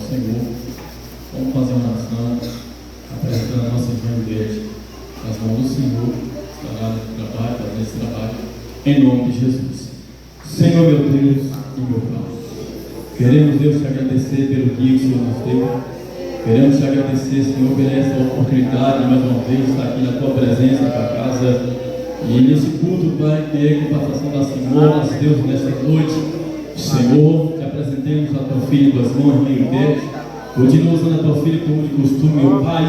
Senhor. Vamos fazer uma oração, apresentando a nossa irmã Igreja nas mãos do Senhor, estará no trabalho, fazendo esse trabalho, em nome de Jesus. Senhor, meu Deus e meu Pai, queremos, Deus, te agradecer pelo dia que o Senhor nos deu. Queremos te agradecer, Senhor, por essa oportunidade, mais uma vez, estar aqui na tua presença, na tua casa. E nesse culto, Pai, que é a comparação das senhoras, Deus, nesta noite, Senhor, te apresentemos a tua filha com as mãos, meu Deus. Continua usando a tua filha como de costume, meu Pai.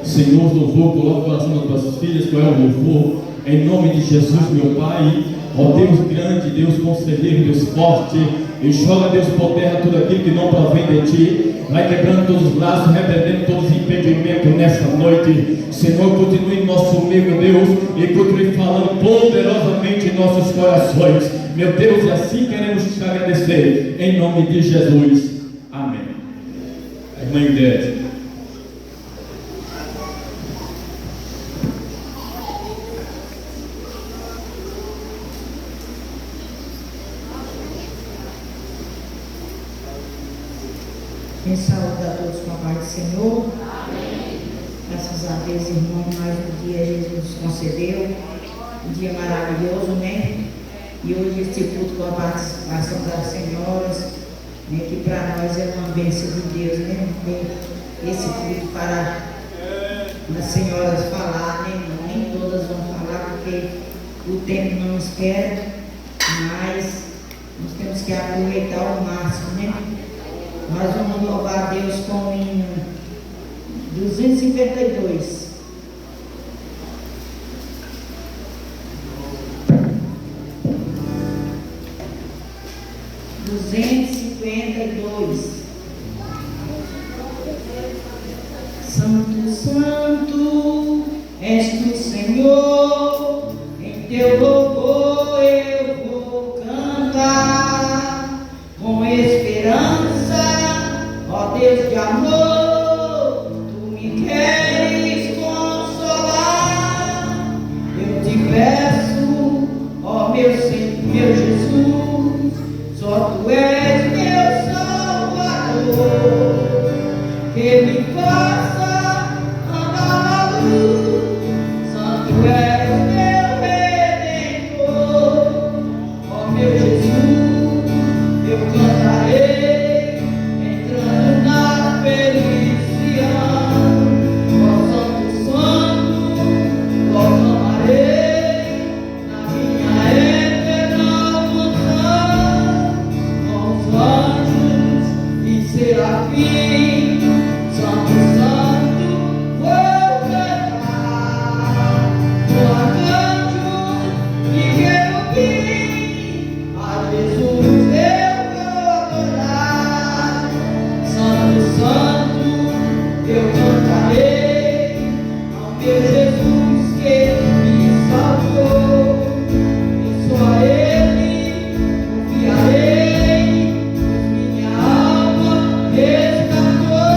Senhor, louvor, coloca o coração das tuas filhas, qual é o louvor, em nome de Jesus, meu Pai. Ó Deus grande, Deus conselheiro, Deus forte, enxuga, Deus, por terra tudo aquilo que não provém de ti. Vai quebrando todos os laços, repreendendo todos os impedimentos nessa noite. Senhor, continue em nosso meio, meu Deus, e continue falando poderosamente em nossos corações. Meu Deus, e assim queremos te agradecer, em nome de Jesus. Amém. A irmã Igreja. Em saúde a todos com a paz do Senhor. Amém. Graças a Deus, irmão, mais um dia Jesus nos concedeu. Um dia maravilhoso, né? E hoje este culto com a participação das senhoras, né? Que para nós é uma bênção de Deus, né? Esse culto para as senhoras falar, né? Nem todas vão falar porque o tempo não espera, mas nós temos que aproveitar ao máximo, né? Nós vamos louvar a Deus com o hino 252. Santo, Santo, és tu, Senhor, em teu louvor eu vou cantar com esperança, ó Deus de amor, tu me queres consolar. Eu te peço, ó meu Senhor, meu Jesus, só tu és meu Salvador, que me faça andar na luz. Santo és meu Redentor, ó meu Jesus, eu cantarei entrando na felicidade. Ó Santo, Santo, proclamarei na minha eterna mansão, com os anjos e serafins. Santo, Santo, vou cantar com arcanjos e querubins, a Jesus eu vou adorar. Santo, Santo, eu cantarei ao meu Jesus que me salvou. E só a Ele confiarei, pois minha alma resgatou.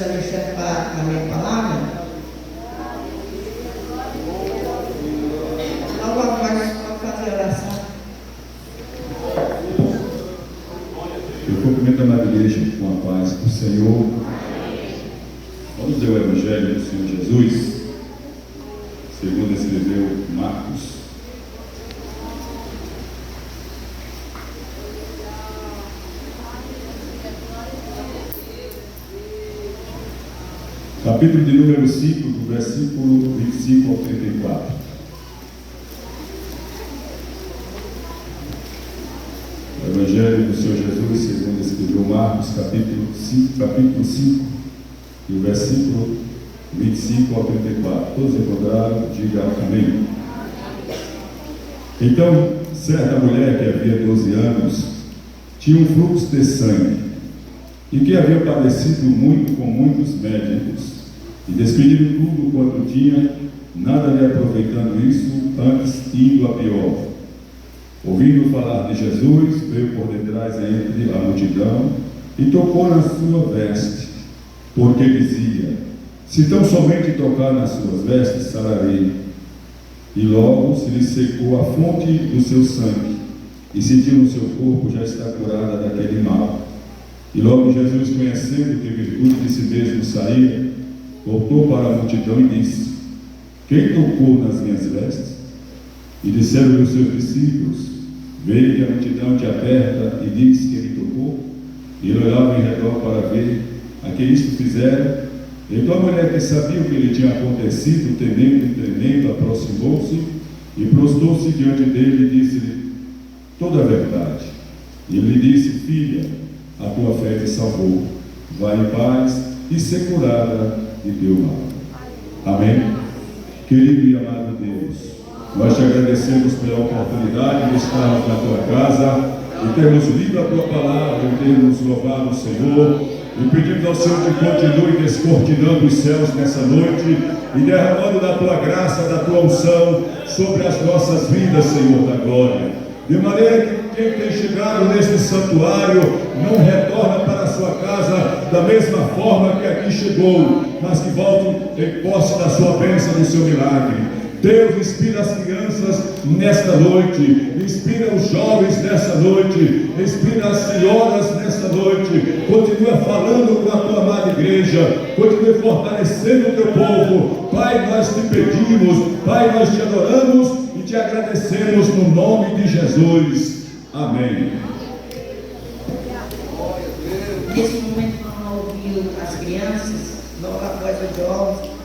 Alexandre para ler a palavra. Logo após, pode fazer a oração. Eu cumprimento a amada igreja com a paz do Senhor. Vamos ler o Evangelho do Senhor Jesus, segundo escreveu Marcos. Capítulo de número 5, do versículo 25 ao 34. O Evangelho do Senhor Jesus, segundo escreveu Marcos, capítulo 5, do versículo 25 ao 34. Todos encontraram? Diga amém. Então, certa mulher que havia 12 anos tinha um fluxo de sangue e que havia padecido muito com muitos médicos e despedido tudo quanto tinha, nada lhe aproveitando isso, antes indo a pior. Ouvindo falar de Jesus, veio por detrás entre a multidão e tocou na sua veste, porque dizia: se tão somente tocar nas suas vestes, sararei. E logo se lhe secou a fonte do seu sangue, e sentiu no seu corpo já está curada daquele mal. E logo Jesus, conhecendo que virtude de si mesmo saía, voltou para a multidão e disse: quem tocou nas minhas vestes? E disseram-lhe os seus discípulos: veio que a multidão te aperta e diz que ele tocou. E ele olhava em redor para ver a que isto fizeram. Então a mulher, que sabia o que lhe tinha acontecido, temendo e tremendo, aproximou-se e prostrou-se diante dele e disse-lhe toda a verdade. E ele lhe disse: filha, a tua fé te salvou, vai em paz e ser curada de teu mal. Amém? Querido e amado Deus, nós te agradecemos pela oportunidade de estarmos na tua casa e termos lido a tua palavra e termos louvado o Senhor, e pedimos ao Senhor que continue descortinando os céus nessa noite e derramando da tua graça, da tua unção sobre as nossas vidas, Senhor da glória, de maneira que quem tem chegado neste santuário não retorna para a sua casa da mesma forma que aqui chegou, mas que volte em posse da sua bênção, do seu milagre. Deus, inspira as crianças nesta noite, inspira os jovens nesta noite, inspira as senhoras nesta noite. Continua falando com a tua amada igreja, continue fortalecendo o teu povo. Pai, nós te pedimos, Pai, nós te adoramos e te agradecemos no nome de Jesus. Amém. Nesse momento vamos ouvir as crianças, logo após os jovens.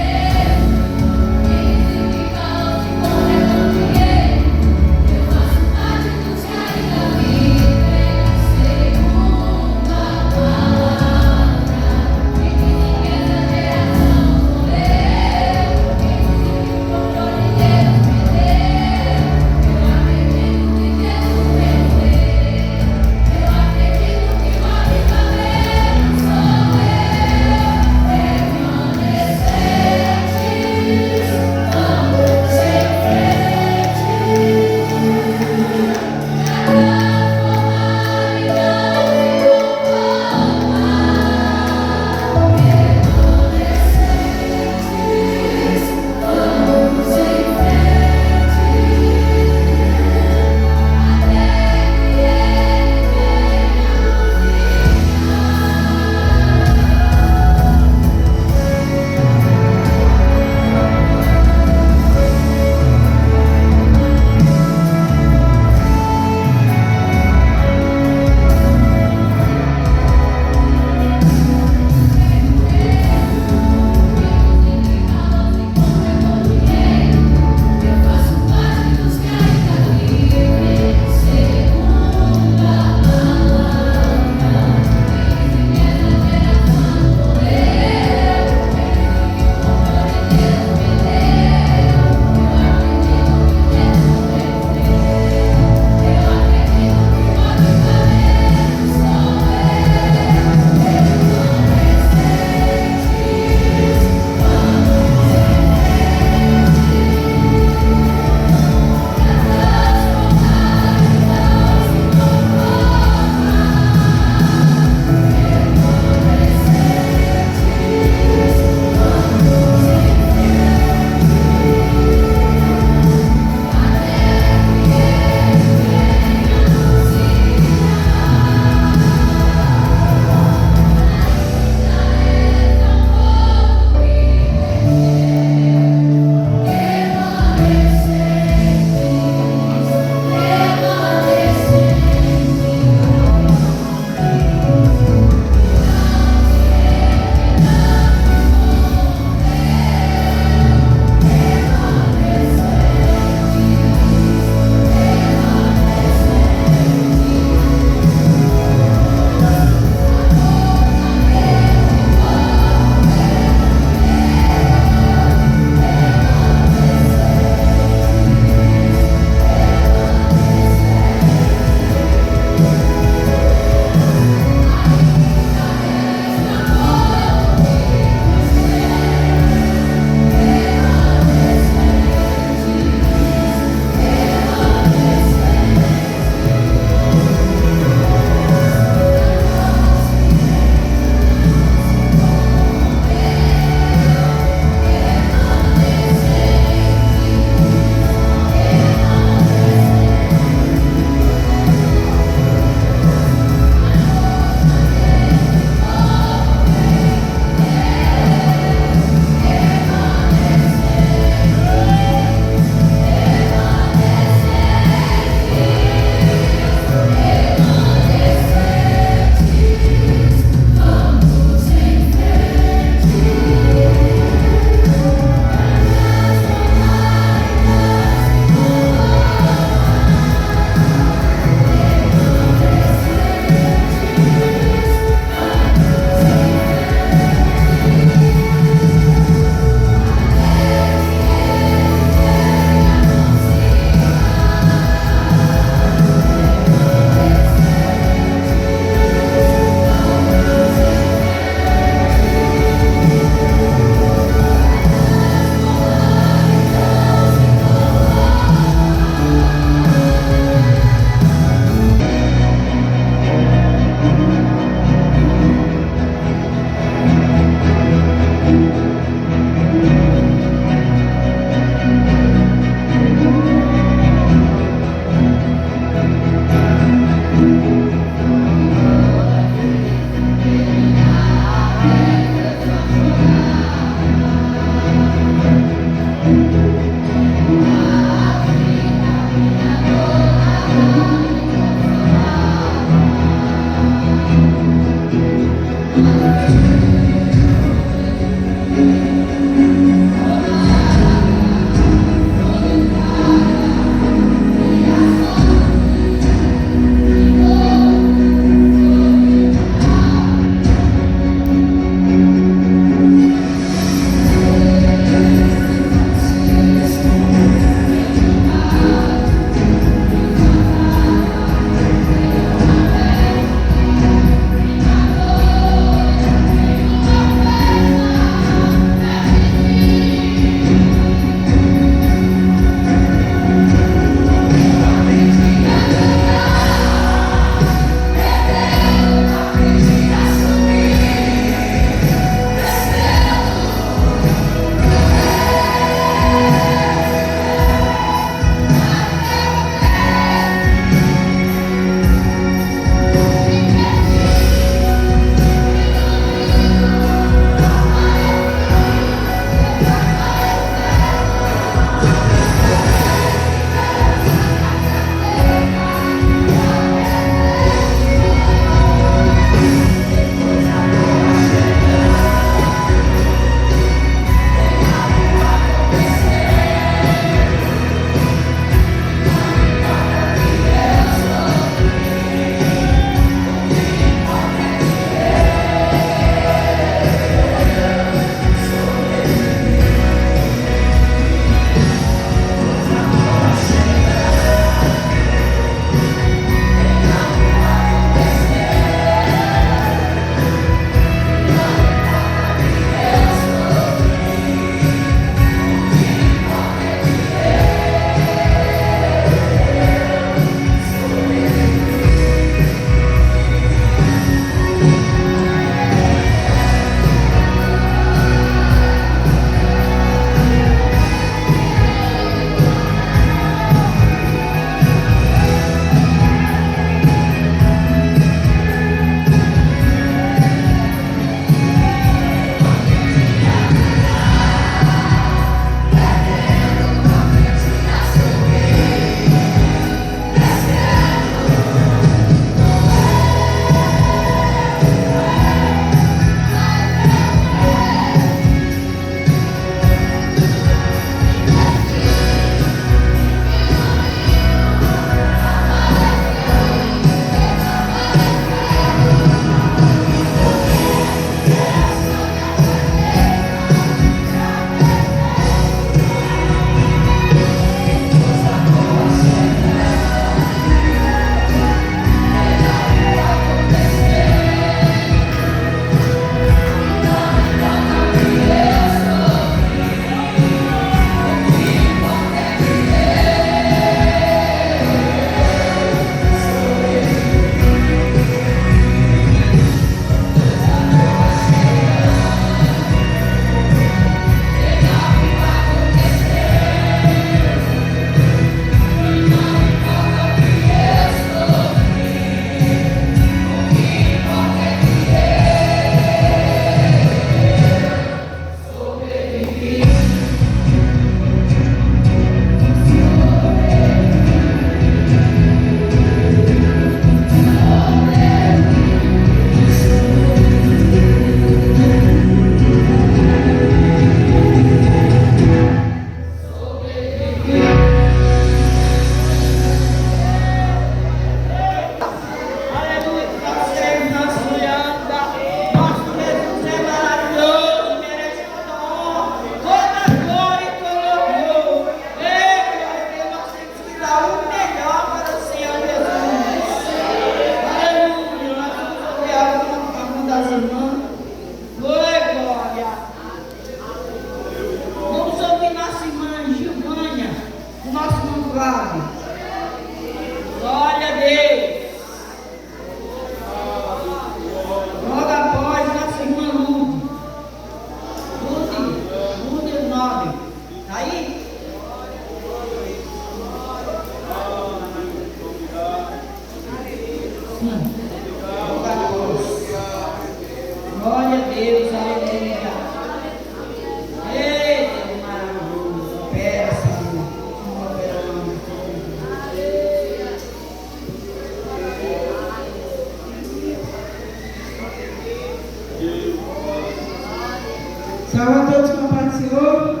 Salve a todos com a paz do Senhor.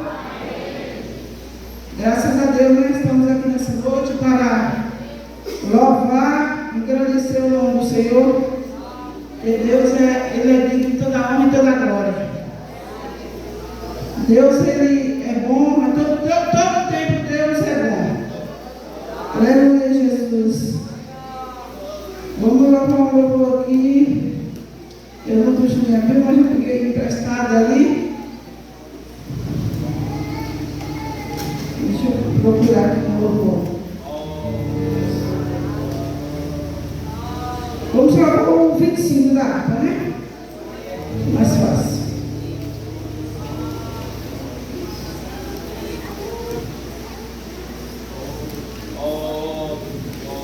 Graças a Deus, nós estamos aqui nessa noite para louvar e agradecer o nome do Senhor. Porque Deus Ele é digno de toda a honra e toda a glória. Deus, Ele é bom, mas todo tempo Deus é bom. Aleluia, Jesus. Vamos louvar um louvor aqui. Eu não puxo minha Bíblia, mas eu peguei emprestado ali. Deixa eu procurar aqui no louvor. Vamos louvar o 25 da harpa, né? Mais fácil.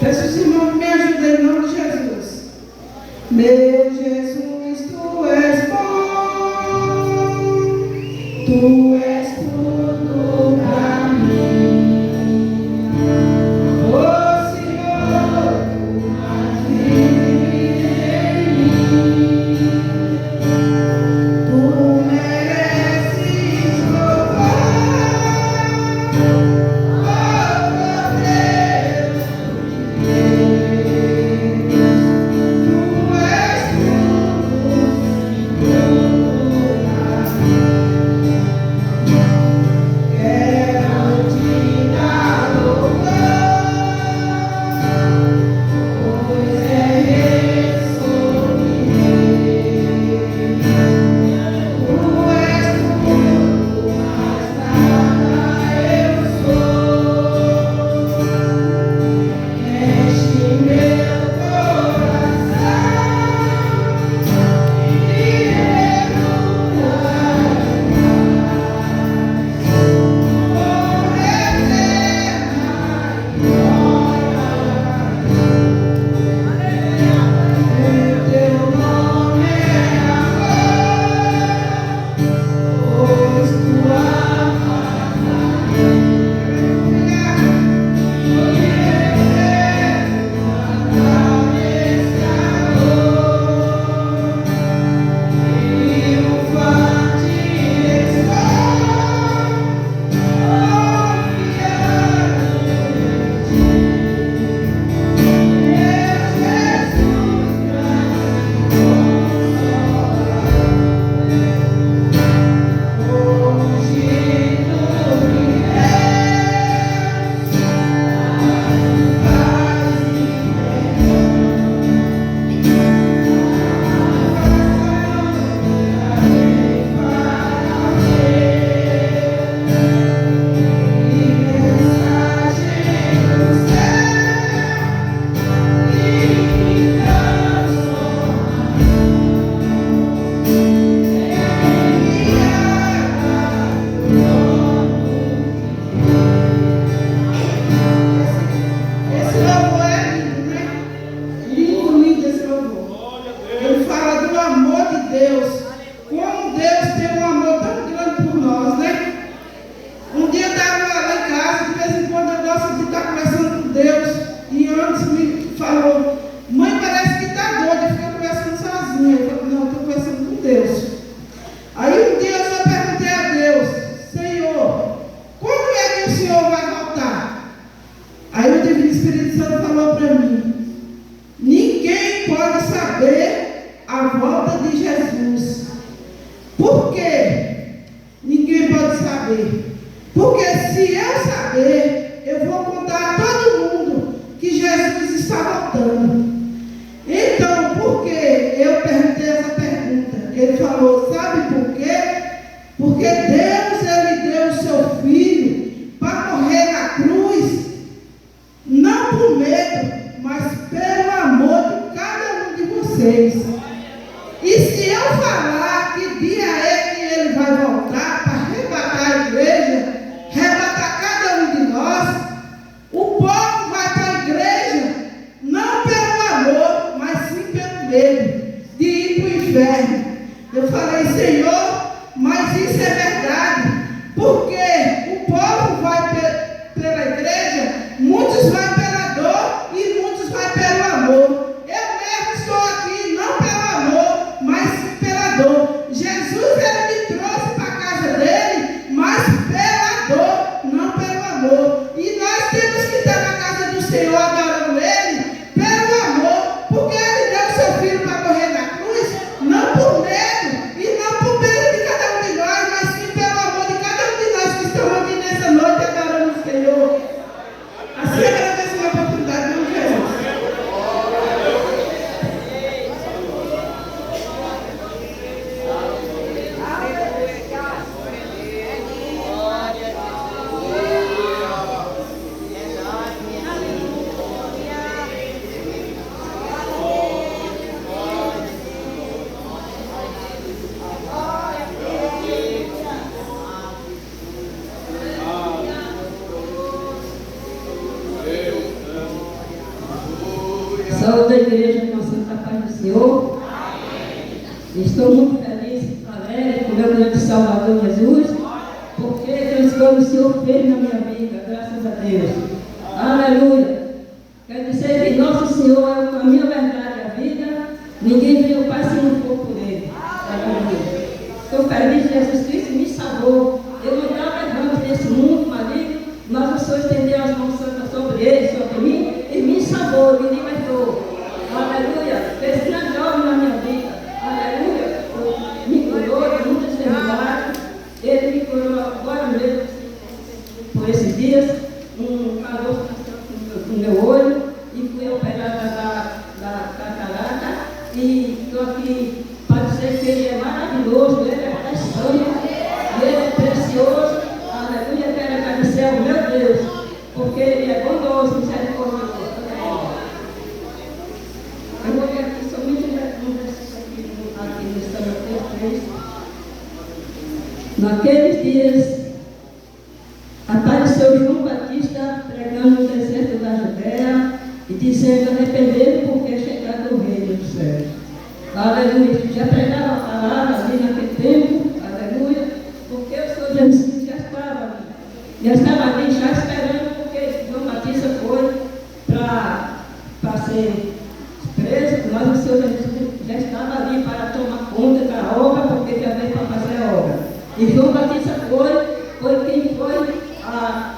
Peço os irmãos me ajudem em nome de Jesus. Meu Jesus, tu és bom, tu és tudo para mim. Oh Senhor, tu mais vive em mim. Tu mereces louvar, oh Deus. Jesus, ele me trouxe para cá paz do Senhor. Amém. Estou muito feliz, alegre com o meu grande Salvador Jesus, porque Deus foi o Senhor fez na minha vida, graças a Deus. Aleluia. Quero dizer que nosso Senhor é o caminho, a verdade e a vida. Ninguém vê o Pai se não for por Ele. Aleluia. Estou feliz que Jesus Cristo me salvou. Eu não estava errando nesse mundo maligno, mas o Senhor estendeu as mãos santas sobre ele, sobre mim, e me salvou, me libertou. Aleluia. Fez grande obra na minha vida. Aleluia. Me curou de muitas enfermidades. Ele me curou agora mesmo, por esses dias, um calor no meu olho, e fui operada da catarata, e estou aqui para dizer que ele é maravilhoso, ele é precioso, ele é precioso. Aleluia, quero agradecer ao meu Deus, porque ele é bondoso, misericordioso. Eu vou ler aqui somente um versículo aqui no Salmo 3. Naqueles dias, apareceu João Batista pregando no deserto da Judéia e dizendo: arrependei-vos, porque é chegado o reino dos céus. Aleluia. Já pregava a palavra ali naquele tempo, aleluia, porque o Senhor Jesus já estava ali. Já estava ali, já esperando, porque João Batista foi para ser preso, mas o Senhor Jesus já estava ali para tomar conta da obra, porque já veio para fazer a obra. E João Batista foi quem foi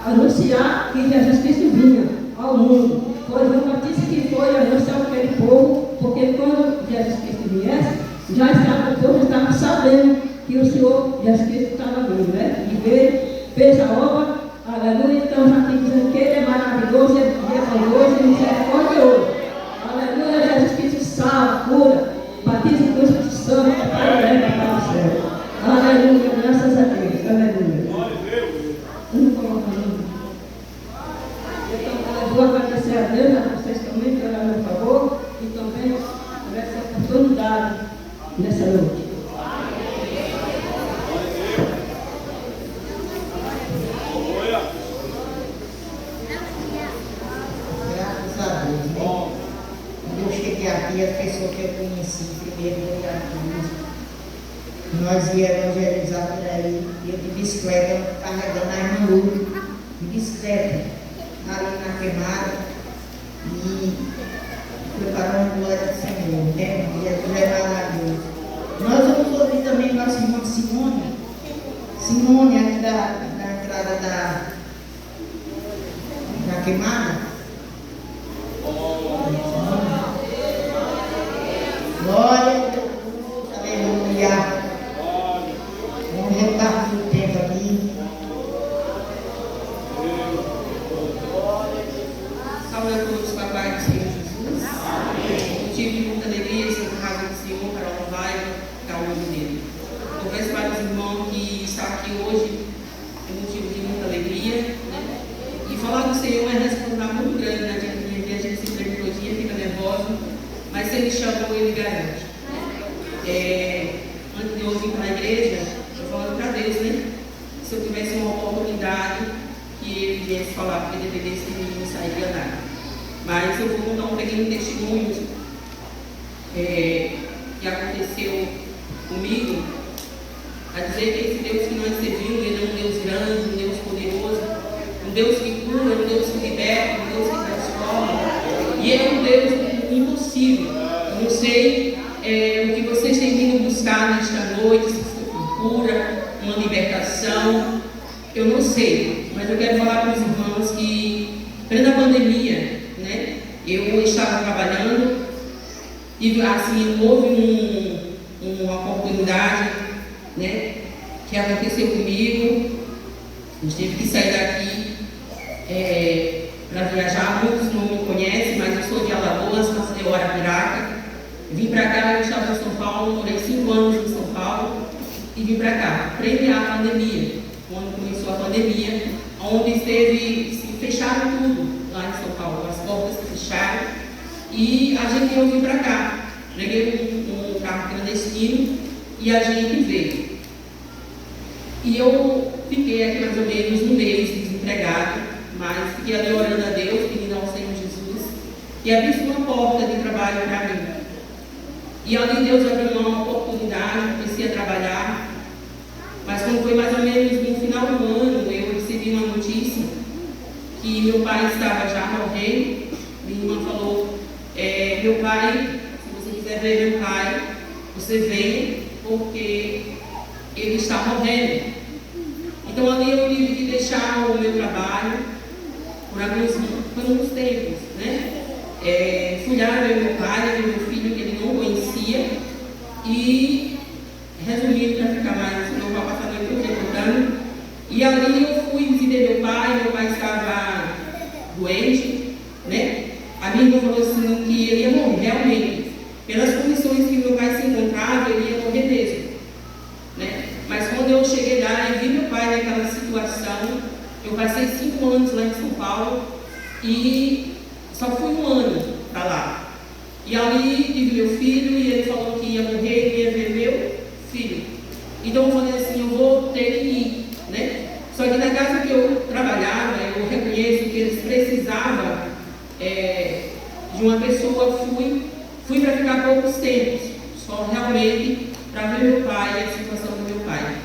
anunciar que Jesus Cristo vinha ao mundo. Foi João Batista que foi anunciar aquele povo, porque quando Jesus Cristo viesse, o povo estava sabendo que o Senhor Jesus Cristo estava vindo, né? E veio, fez a obra, aleluia. Então já aqui dizendo que ele é maravilhoso, ele é bondoso e misericordioso. Aleluia, Jesus Cristo salva, cura, batiza com o Espírito Santo, para o leva para o céu. Aleluia, graças a Deus, aleluia. Eu vou agradecer a Deus, a vocês também, pelo meu favor, e também por essa oportunidade nessa noite. Graças a Deus, né? Quando eu cheguei aqui, a pessoa que eu conheci primeiro foi a Cruz. Nós íamos evangelizar por aí, eu de bicicleta, carregando a irmã Lula, de bicicleta, ali na queimada, e foi para uma glória do Senhor, né? Jesus é maravilhoso. Nós vamos ouvir também nossa irmã Simone, aqui da entrada da queimada. Glória a Deus, aleluia. Vamos repartir o tempo aqui. Salve a todos, papai do Senhor Jesus. Eu tive muita alegria em ser na casa do Senhor para louvar e dar o nome dele. Eu peço para os irmãos que estão aqui hoje, é motivo de muita alegria, né? E falar do Senhor é responsabilidade muito grande na vida minha, que a gente se pergunta hoje, fica nervoso, mas se ele chamou, ele garante. Antes de eu vir para a igreja, eu falando para Deus, né? Se eu tivesse uma oportunidade, que ele viesse falar, porque dependesse de mim, não sairia nada. Mas eu vou contar um pequeno testemunho que aconteceu comigo, a dizer que esse Deus que nós servimos, ele é um Deus grande, um Deus poderoso, um Deus que cura, um Deus que liberta, um Deus que transforma, e ele é um Deus impossível. Eu não sei o que vocês têm vindo buscar nesta noite, se for cura, uma libertação, eu não sei, mas eu quero falar para os irmãos que, durante a pandemia, né, eu estava trabalhando e assim, houve uma oportunidade, né, que aconteceu comigo. A gente teve que sair daqui para viajar. Muitos não me conhecem, mas eu sou de Alagoas, nasci em Arapiraca. Vim para cá, eu estava em São Paulo, morei 5 anos em São Paulo e vim para cá, premiar a pandemia. Quando começou a pandemia, onde se fecharam tudo lá em São Paulo, as portas se fecharam e a gente veio vir para cá. Peguei um carro clandestino e a gente veio. E eu fiquei aqui mais ou menos um mês desempregado, mas fiquei ali orando a Deus, pedindo ao Senhor Jesus, e abriu uma porta de trabalho para mim. E ali Deus abriu uma oportunidade, comecei a trabalhar. Mas quando foi mais ou menos no final do ano, eu recebi uma notícia que meu pai estava já morrendo. Minha irmã falou, meu pai, se você quiser ver meu pai, você venha, porque ele está morrendo. Então ali eu tive que deixar o meu trabalho por alguns tempos, né? Fui lá ver meu pai, ver meu filho que ele não conhecia, e resumindo para ficar mais, não vou passar a noite inteira contando. E ali eu fui visitar meu pai estava doente, né? A minha irmã falou assim que ele ia morrer realmente, pelas condições que meu pai se encontrava, ele ia morrer mesmo, né? Mas quando eu cheguei lá e vi meu pai naquela situação, eu passei 5 anos lá em São Paulo e só fui 1 ano para lá. E ali tive meu filho e ele falou que ia morrer e ia ver meu filho. Então eu falei assim, eu vou ter que ir, né? Só que na casa que eu trabalhava, eu reconheço que eles precisavam de uma pessoa, fui para ficar poucos tempos, só realmente para ver meu pai e a situação do meu pai.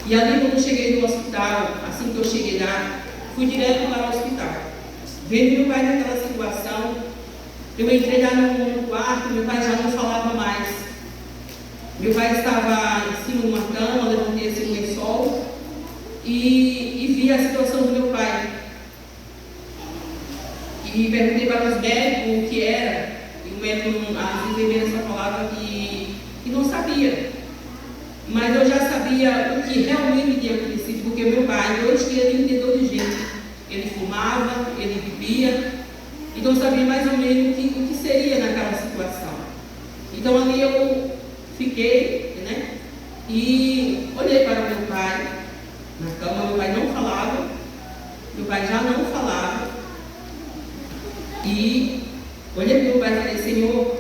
E ali quando eu cheguei no hospital, assim que eu cheguei lá, fui direto para o hospital. Vendo meu pai naquela situação, eu entrei lá no quarto, meu pai já não falava mais. Meu pai estava em cima de uma cama, levantei assim um lençol e vi a situação do meu pai. E perguntei para os médicos o que era, e o médico, as enfermeiras só falavam que não sabia. Mas eu já sabia o que realmente tinha acontecido, porque meu pai, 2 dias, ele entendeu de jeito. Ele fumava, ele bebia, então eu sabia mais ou menos o que seria naquela situação. Então ali eu fiquei, né? E olhei para o meu pai na cama, meu pai não falava, meu pai já não falava. E olhei para o meu pai e falei, Senhor,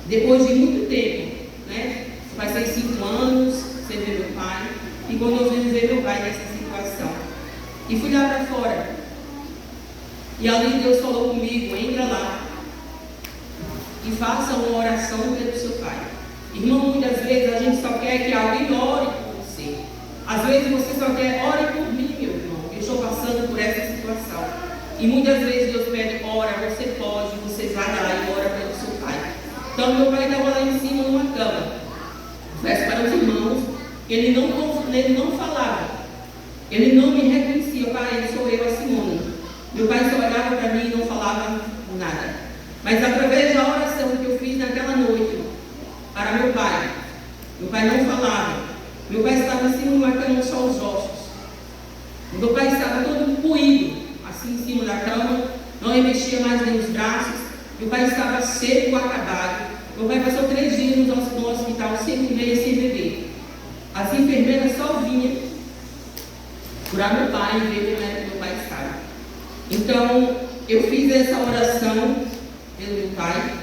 depois de muito tempo, né? Passei 5 anos sem ver meu pai, e quando eu vim ver meu pai nessa situação, e fui lá para fora. E ali Deus falou comigo, entra lá e faça uma oração pelo seu pai. Irmão, muitas vezes a gente só quer que alguém ore por você. Às vezes você só quer, ore por mim, meu irmão. Eu estou passando por essa situação. E muitas vezes Deus pede, ora, você pode, você vai lá e ora pelo seu pai. Então meu pai estava lá em cima numa cama. Peço para os irmãos, ele não falava. Ele não me reconhecia, pai, sou eu, a Simone. Meu pai só olhava para mim e não falava nada. Mas através da oração que eu fiz naquela noite para meu pai não falava. Meu pai estava assim numa cama só os ossos. Meu pai estava todo moído, assim em cima da cama, não remexia mais nem os braços. Meu pai estava seco, acabado. Meu pai passou 3 dias no hospital sem comer e sem beber. As enfermeiras só vinham curar meu pai e ver como é que meu pai estava. Então, eu fiz essa oração pelo meu pai,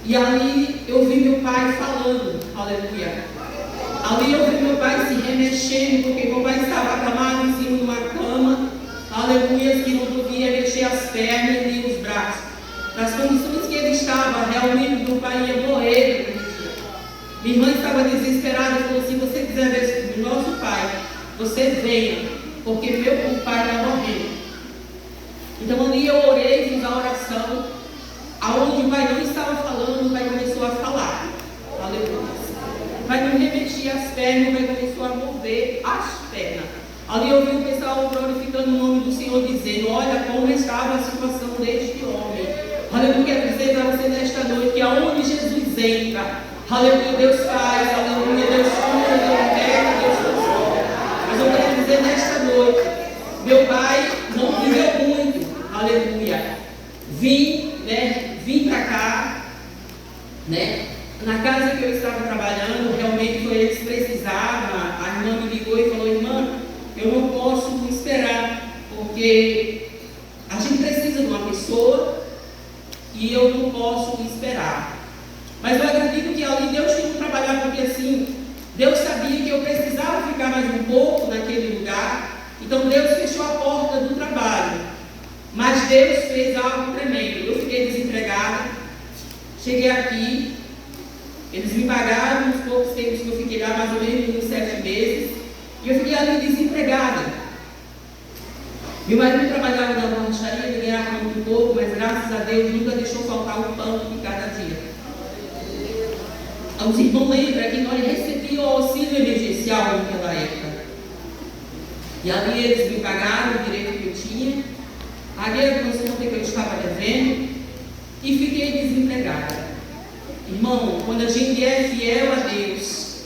e ali eu vi meu pai falando, aleluia. Ali eu vi meu pai se remexendo, porque meu pai estava acamado em cima de uma cama, aleluia, que não podia mexer as pernas nem os braços. Nas condições que ele estava, realmente meu pai ia morrer. Minha irmã estava desesperada e falou assim, você quiser ver o nosso pai, você venha, porque meu pai está morrendo. Então ali eu orei, fiz a oração, aonde o pai não estava falando, o pai começou a falar. Aleluia. O pai não remetia as pernas, o pai começou a mover as pernas. Ali eu vi o pessoal glorificando o nome do Senhor, dizendo, olha como estava a situação deste homem. Aleluia, quero dizer para você nesta noite que aonde Jesus entra, aleluia, Deus faz, aleluia, Deus cura, Deus liberta, Deus transforma. Mas eu quero dizer nesta noite, meu pai não viveu muito, aleluia. Vim para cá, né? Na casa que eu estava trabalhando, realmente foi eles precisavam. A irmã me ligou e falou, irmã, eu não posso esperar, porque a gente precisa de uma pessoa e eu não posso esperar. Mas eu acredito que ali Deus tinha que trabalhar, porque assim, Deus sabia que eu precisava ficar mais um pouco naquele lugar. Então Deus fechou a porta do trabalho, mas Deus fez algo tremendo. Eu fiquei desempregada, cheguei aqui mais ou menos uns 7 meses, e eu fiquei ali desempregada. Meu marido trabalhava na borracharia, ele ganhava muito pouco, mas graças a Deus nunca deixou faltar o pão de cada dia. Os irmãos lembram que nós recebíamos o auxílio emergencial naquela época. E ali eles me pagaram o direito que eu tinha, paguei a consulta que eu estava devendo e fiquei desempregada. Irmão, quando a gente é fiel a Deus,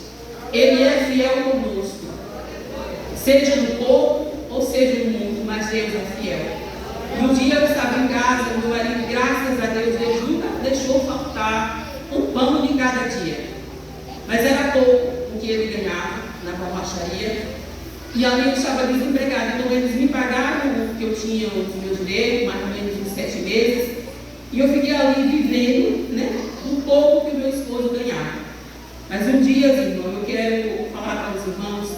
Ele é fiel conosco. Seja no pouco ou seja no muito, mas Deus é fiel. E um dia eu estava em casa, meu marido, graças a Deus, Deus nunca deixou faltar o pão de cada dia. Mas era pouco o que ele ganhava na borracharia. E ali eu estava desempregada. Então eles me pagaram o que eu tinha, os meus direitos, mais ou menos uns 7 meses. E eu fiquei ali vivendo, né, do pouco que o meu esposo ganhava. Mas um dia, irmão, eu quero falar para os irmãos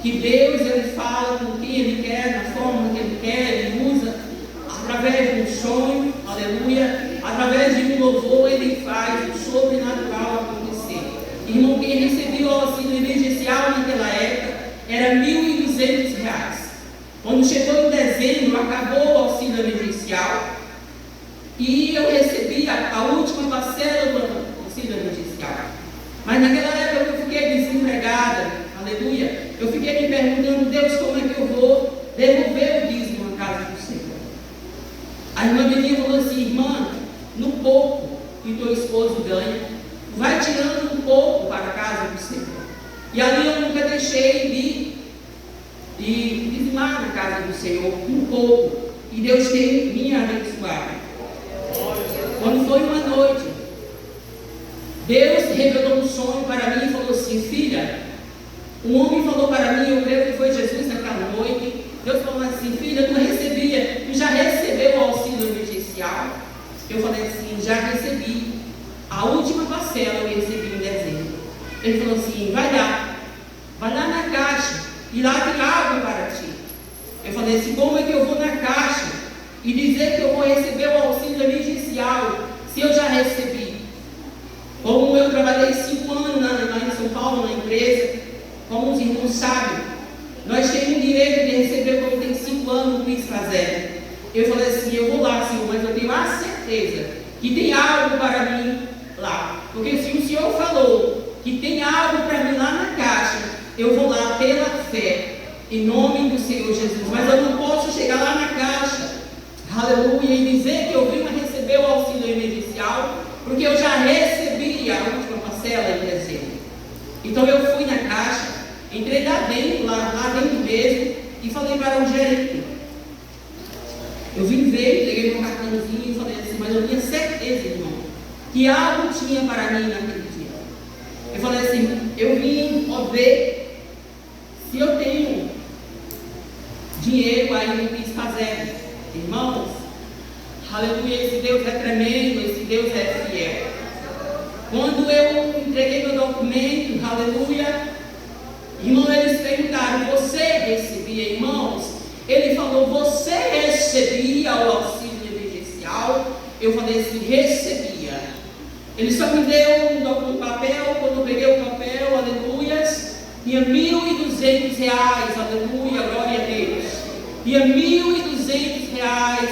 que Deus, Ele fala com quem Ele quer, na forma que Ele quer, Ele usa através de um sonho, aleluia, através de um louvor, Ele faz o sobrenatural acontecer. Irmão, quem recebeu o auxílio emergencial naquela época era R$ 1.200. Quando chegou em dezembro, acabou o auxílio emergencial e eu recebi a última parcela do auxílio emergencial. Mas naquela época eu fiquei desempregada, aleluia. Eu fiquei me perguntando, Deus, como é que eu vou devolver o dízimo na casa do Senhor? A irmã Belinha falou assim, irmã, no pouco que teu esposo ganha, vai tirando um pouco para a casa do Senhor. E ali eu nunca deixei de dizimar na casa do Senhor, um pouco. E Deus tem me abençoado. Quando foi uma noite, Deus revelou um sonho para mim e falou assim, filha, um homem falou para mim, eu creio que foi Jesus naquela noite, Deus falou assim, filha, tu já recebeu o auxílio emergencial? Eu falei assim, já recebi. A última parcela eu recebi em dezembro. Ele falou assim, vai lá na caixa e lá tem algo para ti. Eu falei assim, como é que eu vou na caixa e dizer que eu vou receber o auxílio emergencial se eu já recebi? Como eu trabalhei 5 anos lá em São Paulo, na empresa, como os irmãos sabem, nós temos o direito de receber quando tem 5 anos no PIS fazendo. Eu falei assim, eu vou lá, Senhor, mas eu tenho a certeza que tem algo para mim lá. Porque se o Senhor falou que tem algo para mim lá na caixa, eu vou lá pela fé, em nome do Senhor Jesus. Mas eu não posso chegar lá na caixa, aleluia, e dizer que eu vim a receber o auxílio emergencial, porque eu já recebi a última parcela em dezembro. Então eu fui na caixa, entrei lá dentro mesmo, e falei para o gerente. Eu vim ver, peguei meu cartãozinho e falei assim, mas eu tinha certeza, irmão, que algo tinha para mim naquele dia. Eu falei assim, eu vim ver se eu tenho dinheiro aí no PIS fazendo. Irmãos, aleluia, esse Deus é tremendo, esse Deus é fiel. Quando eu entreguei meu documento, aleluia, irmão, eles perguntaram, você recebia, irmãos? Ele falou, você recebia o auxílio emergencial? Eu falei assim, recebia. Ele só me deu um papel, quando eu peguei o papel, aleluias, tinha R$ 1.200, aleluia, glória a Deus. Tinha R$ 1.200,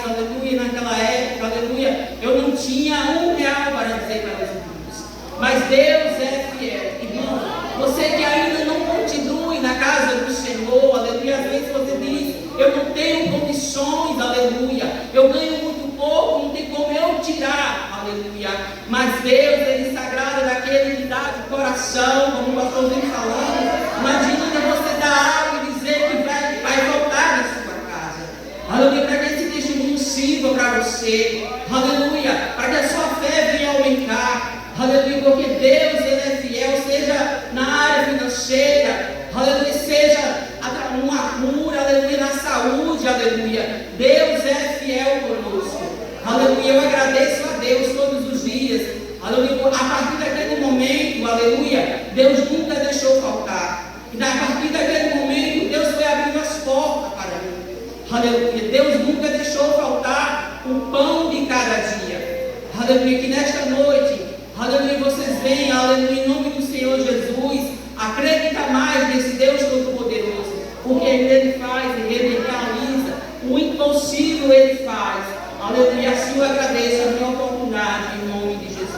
aleluia, naquela época, aleluia, eu não tinha R$1 para dizer para os irmãos. Mas Deus é fiel, irmão. Você que ainda não continue na casa do Senhor, aleluia, às vezes você diz, eu não tenho condições, aleluia, eu ganho muito pouco, não tem como eu tirar, aleluia, mas Deus, Ele se agrada daquele que dá de coração, como o pastor vem falando. Imagina você dar algo e dizer que vai voltar na sua casa, aleluia, para que esse testemunho sirva para você, aleluia, para que a sua fé venha aumentar, aleluia, porque Deus, Ele é fiel, seja na área financeira, aleluia, seja uma cura, aleluia, na saúde, aleluia, Deus é fiel conosco, aleluia, eu agradeço a Deus todos os dias, aleluia, a partir daquele momento, aleluia, Deus nunca deixou faltar, e a partir daquele momento, Deus foi abrindo as portas para mim, aleluia, Deus nunca deixou faltar o pão de cada dia, aleluia, que nesta noite, aleluia, vocês venham, aleluia, em nome do Senhor Jesus, a Acredita mais nesse Deus Todo-Poderoso, porque Ele faz, Ele realiza, o impossível Ele faz. Aleluia, assim eu agradeço a minha oportunidade, em nome de Jesus.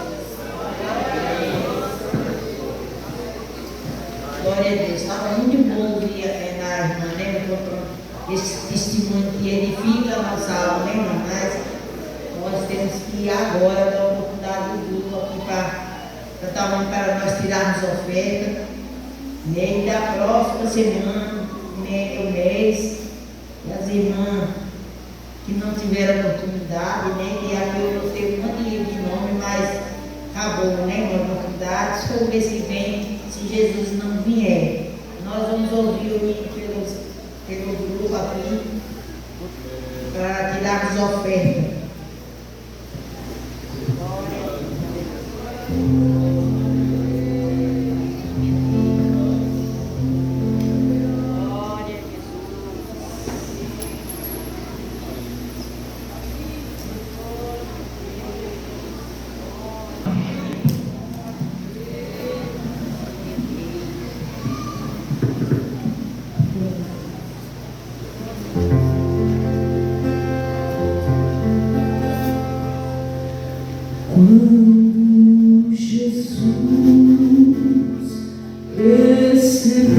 Glória a Deus. Estava muito bom ouvir na irmã, né? Esse testemunho que edifica a nossa alma, né, irmã? Mas nós temos que ir agora dar a oportunidade do grupo aqui para nós tirarmos oferta, né? E da próxima semana, né, o mês, e as irmãs que não tiveram oportunidade, né? Que aqui eu gostei muito de nome, mas acabou, né? Uma oportunidade. Só o mês que vem, se Jesus não vier, nós vamos ouvir o hino pelo grupo aqui para tirarmos oferta. Quando Jesus recebeu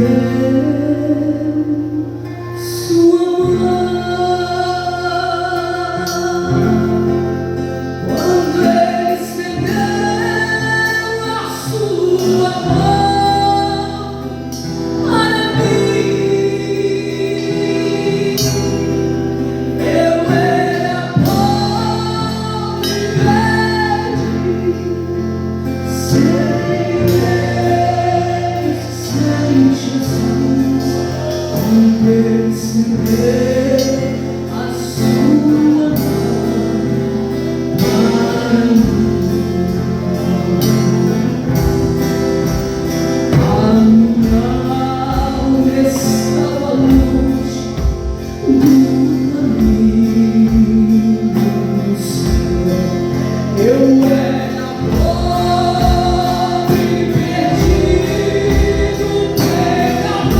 sua mão, quando ele estendeu a sua mão para mim, eu era pobre, sem Jesus, receber a sua mão para mim. A minha alma estava longe do caminho do Senhor. Eu era pobre, perdido, pecador,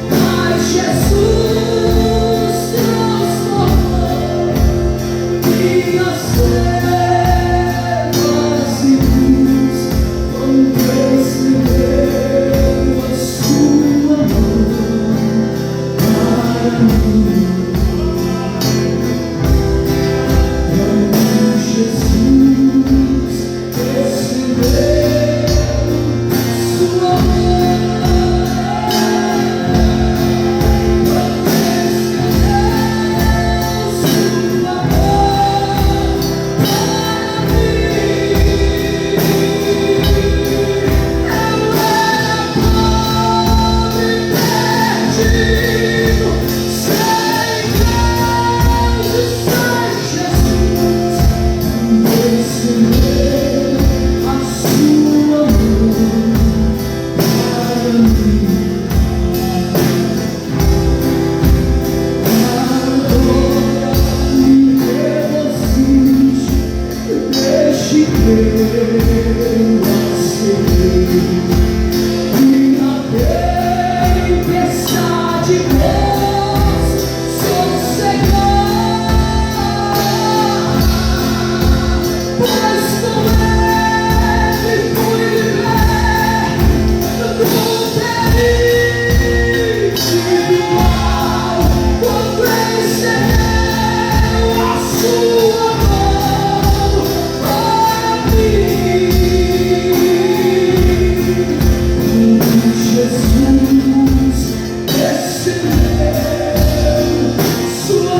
mas Jesus transformou minhas trevas em luz, quando estendeu a sua mão para mim. Jesus recebeu sua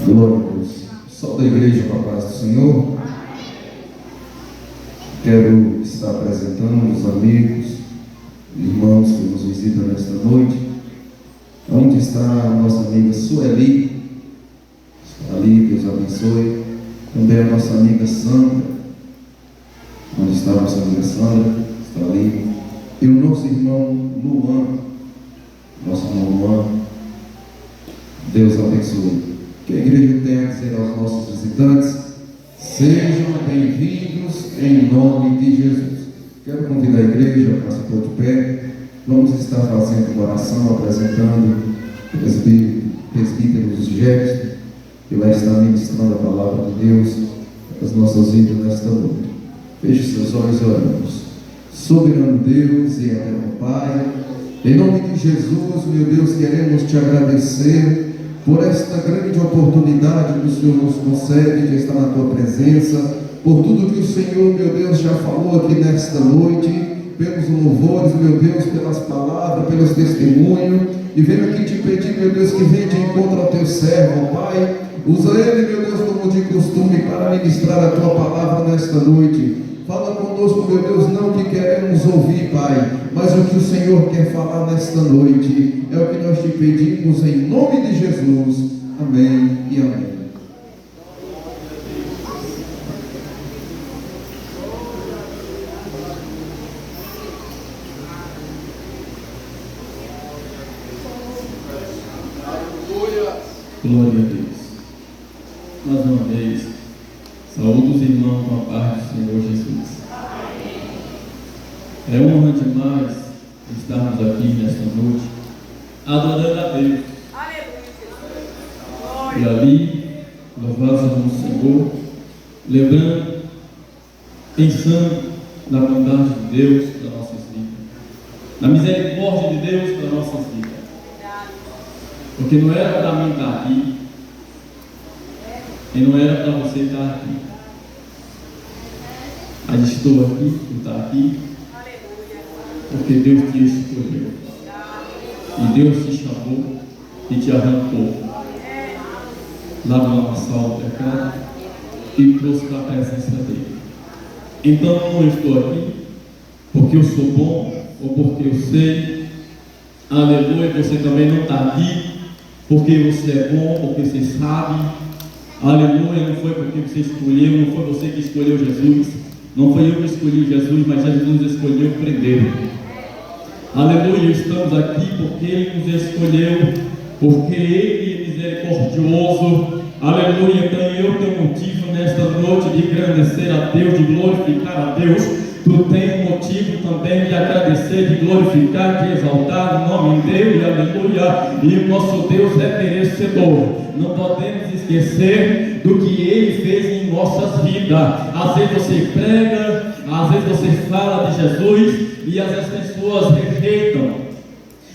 Glória a Deus. Salve a igreja com a paz do Senhor. Quero estar apresentando os amigos, irmãos que nos visitam nesta noite. Onde está a nossa amiga Sueli? Está ali, Deus abençoe. Também a nossa amiga Sandra. Onde está a nossa amiga Sandra? Está ali. E o nosso irmão Luan. Nosso irmão Luan. Deus abençoe. Que a igreja tenha a dizer aos nossos visitantes: sejam bem-vindos em nome de Jesus. Quero convidar a igreja para se pôr de pé. Vamos estar fazendo uma oração, apresentando o presbítero Gerson, que vai estar ministrando a palavra de Deus às nossas vidas nesta noite. Feche seus olhos e oramos. Soberano Deus e eterno Pai, em nome de Jesus, meu Deus, queremos te agradecer por esta grande oportunidade que o Senhor nos concede de estar na tua presença, por tudo que o Senhor, meu Deus, já falou aqui nesta noite, pelos louvores, meu Deus, pelas palavras, pelos testemunhos, e venho aqui te pedir, meu Deus, que venha de encontro ao teu servo, Pai. Usa ele, meu Deus, como de costume, para ministrar a tua palavra nesta noite. Fala conosco, meu Deus, não que queremos ouvir, Pai, mas o que o Senhor quer falar nesta noite. É o que nós te pedimos em nome de Jesus. Amém e amém. Glória a Deus. Mais uma vez, saúdo os irmãos com a paz do Senhor Jesus. É honra demais estarmos aqui nesta noite, adorando a Deus. E ali, louvados sejam o Senhor, lembrando, pensando na bondade de Deus para nossas vidas, na misericórdia de Deus para nossas vidas. Porque não era para mim estar aqui, e não era para você estar aqui. Mas estou aqui, tu está aqui, porque Deus te escolheu. E Deus te chamou e te arrancou lá do lamaçal do pecado e trouxe para a presença dele. Então não estou aqui porque eu sou bom ou porque eu sei. Aleluia, você também não está aqui porque você é bom, porque você sabe. Aleluia, não foi porque você escolheu, não foi você que escolheu Jesus, não foi eu que escolhi Jesus, mas Jesus escolheu primeiro. Aleluia, estamos aqui porque Ele nos escolheu, porque Ele é misericordioso. Aleluia, então eu tenho motivo nesta noite de agradecer a Deus, de glorificar a Deus. Tu tens motivo também de agradecer, de glorificar, de exaltar o nome dele, aleluia. E o nosso Deus é merecedor. Não podemos esquecer do que Ele fez em nossas vidas. Às vezes você prega, às vezes você fala de Jesus, e às vezes as pessoas rejeitam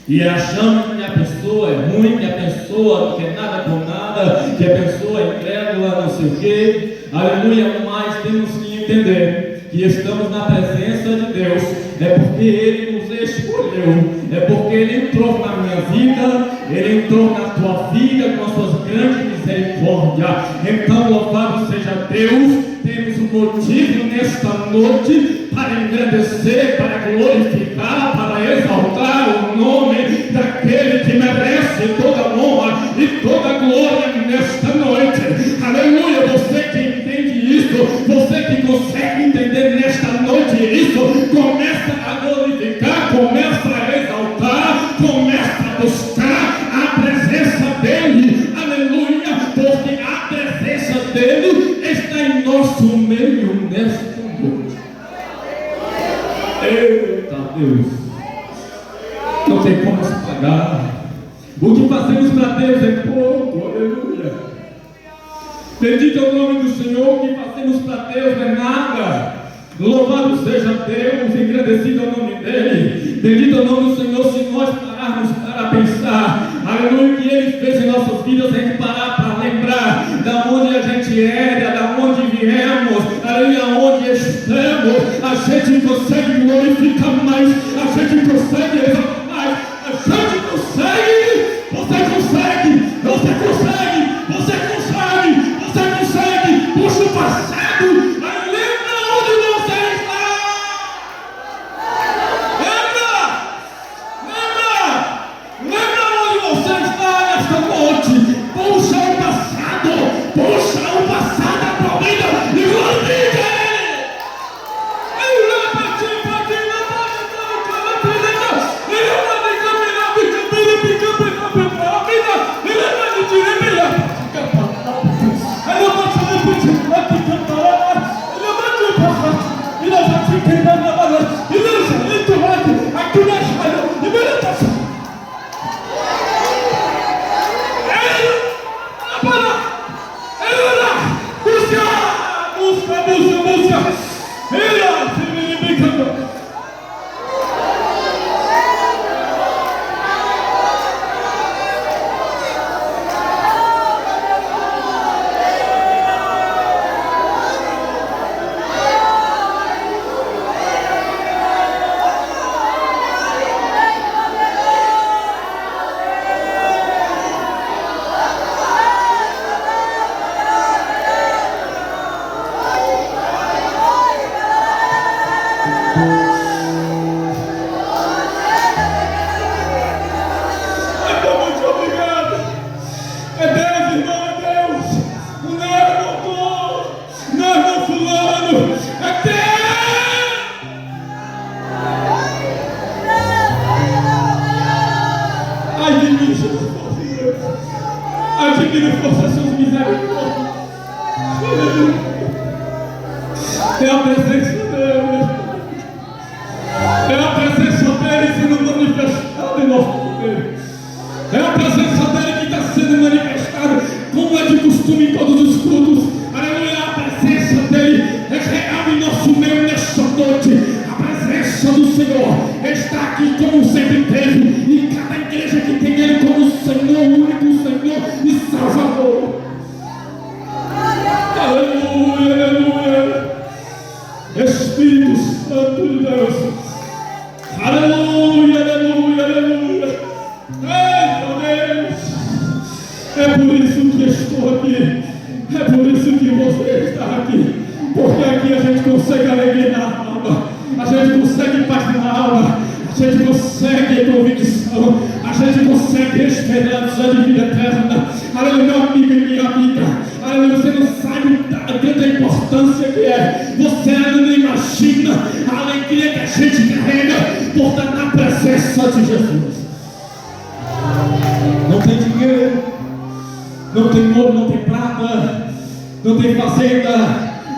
e acham que a pessoa é ruim, que a pessoa não quer nada com nada, que a pessoa é incrédula, não sei o quê. Aleluia, mas temos que entender que estamos na presença de Deus, é porque Ele nos escolheu, é porque Ele entrou na minha vida, Ele entrou na tua vida com as suas grandes misericórdias. Então louvado seja Deus, temos um motivo nesta noite para engrandecer, para glorificar, para exaltar o nome daquele que merece toda honra e toda glória nesta noite. Aleluia, você que entende isso, Você que consegue entender nesta noite isso, começa a glorificar, começa a exaltar, começa a buscar a presença dele, aleluia, porque a presença dele está em nosso meio nesta noite. Eita Deus, não tem como se pagar. O que fazemos para Deus é pouco, aleluia. Bendito é o nome do Senhor. O que fazemos para Deus não é nada. Louvado seja Deus, engrandecido é o nome dele. Bendito é o nome do Senhor. Se nós pararmos para pensar, aleluia, que Ele fez em nossas vidas, a gente parar para lembrar da onde a gente era, da onde viemos, aleluia, onde estamos, a gente consegue glorificar mais, a gente consegue exaltar mais, a gente consegue. Você consegue, você consegue, você consegue, você consegue. Puxa o passado, aí lembra onde você está. Lembra onde você está nesta noite. Puxa o passado, aproveita e glorifica ele. Adquire força suas misericórdias. É a presença dele. É a presença dele sendo manifestada em nosso meio. É a presença dele que está sendo manifestada, como é de costume em todos os cultos. Aleluia, a presença dele é real em nosso meio nesta noite. A presença do Senhor está aqui como sempre teve. E cada igreja que tem ele como Senhor, o único Senhor e Salvador. Aleluia, aleluia. Espírito Santo de Deus. Aleluia, aleluia, aleluia. Eita Deus. É por isso que estou aqui. É por isso que você está aqui. Porque aqui a gente consegue alegria na alma. A gente consegue paz na alma. A gente consegue convicção. A gente consegue esperança de vida eterna. Aleluia, meu amigo e minha amiga. Aleluia, você não sabe da importância que é. Você ainda não imagina a alegria que a gente carrega por estar na presença de Jesus. Não tem dinheiro, não tem ouro, não tem prata, não tem fazenda,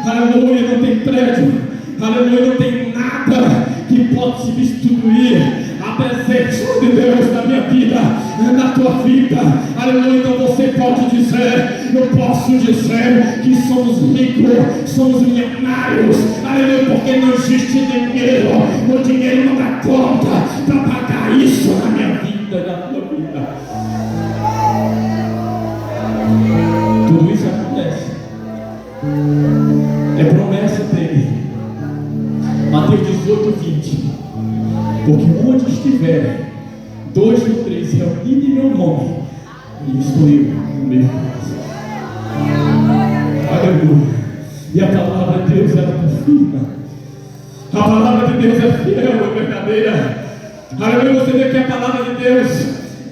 aleluia, não tem prédio, aleluia, não tem nada que pode substituir a presença de Deus na minha vida, na tua vida, aleluia. Então você pode dizer, eu posso dizer que somos ricos, somos milionários, aleluia, porque não existe dinheiro, o dinheiro não dá conta para pagar isso na minha vida, na tua vida. Tudo isso acontece, é promessa dele. Mateus 18, 20. Porque onde estiver 2 ou 3 reunidos em meu nome, e estou eu no meio deles. Aleluia. E a palavra de Deus ela confirma. A palavra de Deus é fiel, é verdadeira. Aleluia. Você vê que a palavra de Deus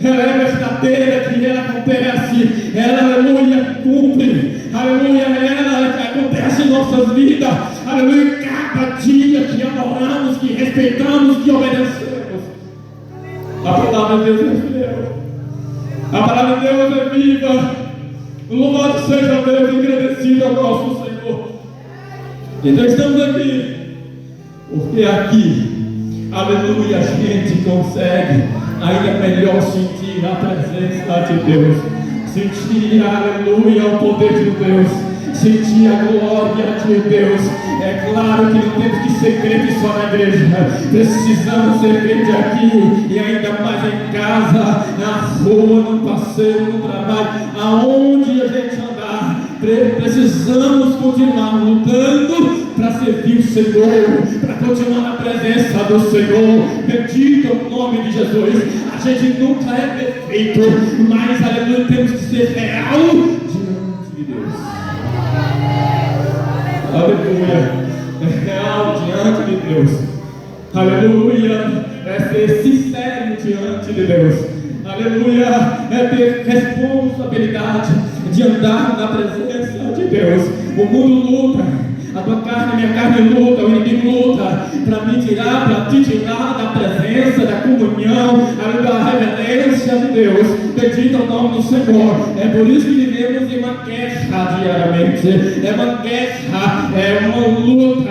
ela é verdadeira, que ela acontece, ela, aleluia, cumpre, aleluia, ela acontece em nossa nossas vidas. Aleluia, cada dia que adoramos, que respeitamos, que obedecemos. A palavra de Deus é fiel. A palavra de Deus é viva. Louvado seja Deus, agradecido ao nosso Senhor. Então estamos aqui, porque aqui, aleluia, a gente consegue ainda melhor sentir a presença de Deus, sentir, aleluia, o poder de Deus, sentir a glória de Deus. É claro que não temos que ser crentes só na igreja, precisamos ser crentes aqui e ainda mais em casa, na rua, no passeio, no trabalho, aonde a gente andar. Precisamos continuar lutando para servir o Senhor, para continuar na presença do Senhor. Bendito é o nome de Jesus. A gente nunca é perfeito, mas aleluia, temos que ser real diante de Deus. Aleluia, é real diante de Deus. Aleluia, é ser sincero diante de Deus. Aleluia, é ter responsabilidade de andar na presença de Deus. O mundo luta, a tua carne, a minha carne luta, o inimigo luta para me tirar, para te tirar da presença, da comunhão, da reverência de Deus. Bendito é o nome do Senhor. É por isso que vivemos em uma guerra diariamente. É uma guerra, é uma luta,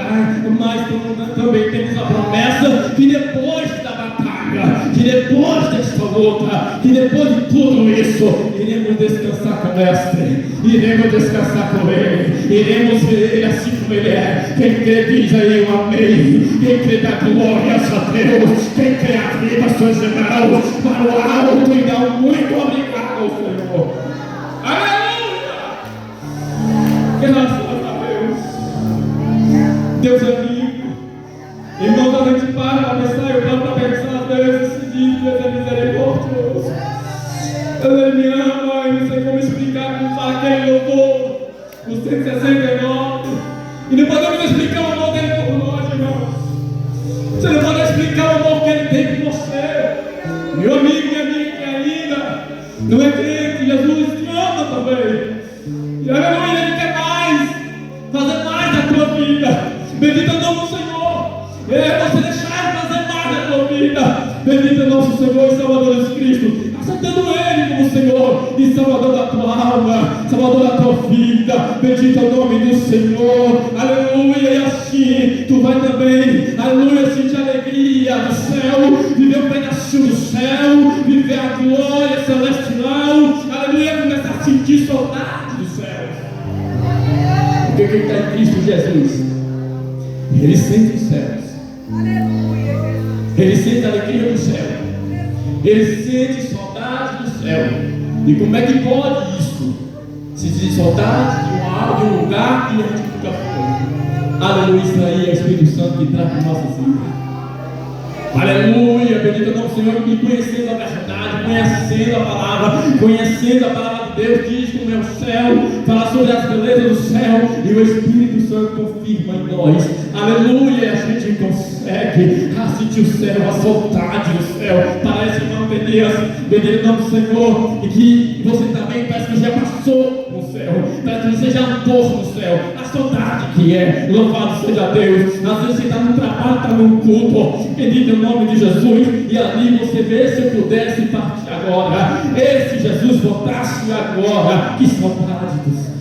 mas também temos a promessa que depois da batalha, que depois desta luta, que depois de tudo isso, iremos descansar com o Mestre, iremos descansar com Ele, iremos ver Ele assim como Ele é. Quem crê diz aí um amém. Quem crê dá glórias a Deus. Quem crê aviva suas mãos para o alto e dá um muito obrigado ao Senhor. Aleluia! Graças a Deus. Deus é vivo. Irmãos, a gente para pensar, eu paro para pensar, Deus, esse dia, Deus é misericordioso. Ele me ama, eu não sei como explicar, como falar aquele louvor, o 169. E não podemos explicar o amor dele por nós, irmãos. Você não pode explicar o amor que ele tem por você. Meu amigo, minha amiga que ainda não é crente, Jesus te ama também. E aleluia, ele quer mais, fazer mais da tua vida. Bendito é o nome do Senhor. Você deixar de fazer mais da tua vida. Bendito é nosso Senhor e Salvador Jesus Cristo, aceitando Ele como Senhor e Salvador da tua alma, Salvador da tua vida. Bendito é o nome do Senhor. Aleluia. E assim tu vai também, aleluia, sentir a alegria do céu, viver um pedacinho do céu, viver a glória celestial. Aleluia, começar a sentir saudade do céu. Porque quem está em Cristo Jesus, ele sente os céus. Ele sente a alegria do céu. Ele sente saudade do céu. E como é que pode isso? Sentir saudade de um lugar que a gente nunca foi. Aleluia, isso aí é o Espírito Santo que traz para nossas vidas. Aleluia, bendito é o nome do Senhor, que conhecendo a verdade, conhecendo a palavra de Deus, diz como é o céu, fala sobre as belezas do céu, e o Espírito Santo confirma em nós. Aleluia, a gente consegue sentir o céu, a saudade do céu. Parece, irmão de Deus, bendito é o nome do Senhor, e que você também parece que já passou no céu, parece que você já andou no céu. A saudade que é, louvado seja Deus. Às vezes você está no trabalho, está num culto, bendito é o nome de Jesus, e ali você vê, se eu pudesse partir agora, esse Jesus voltasse agora, que saudade do céu.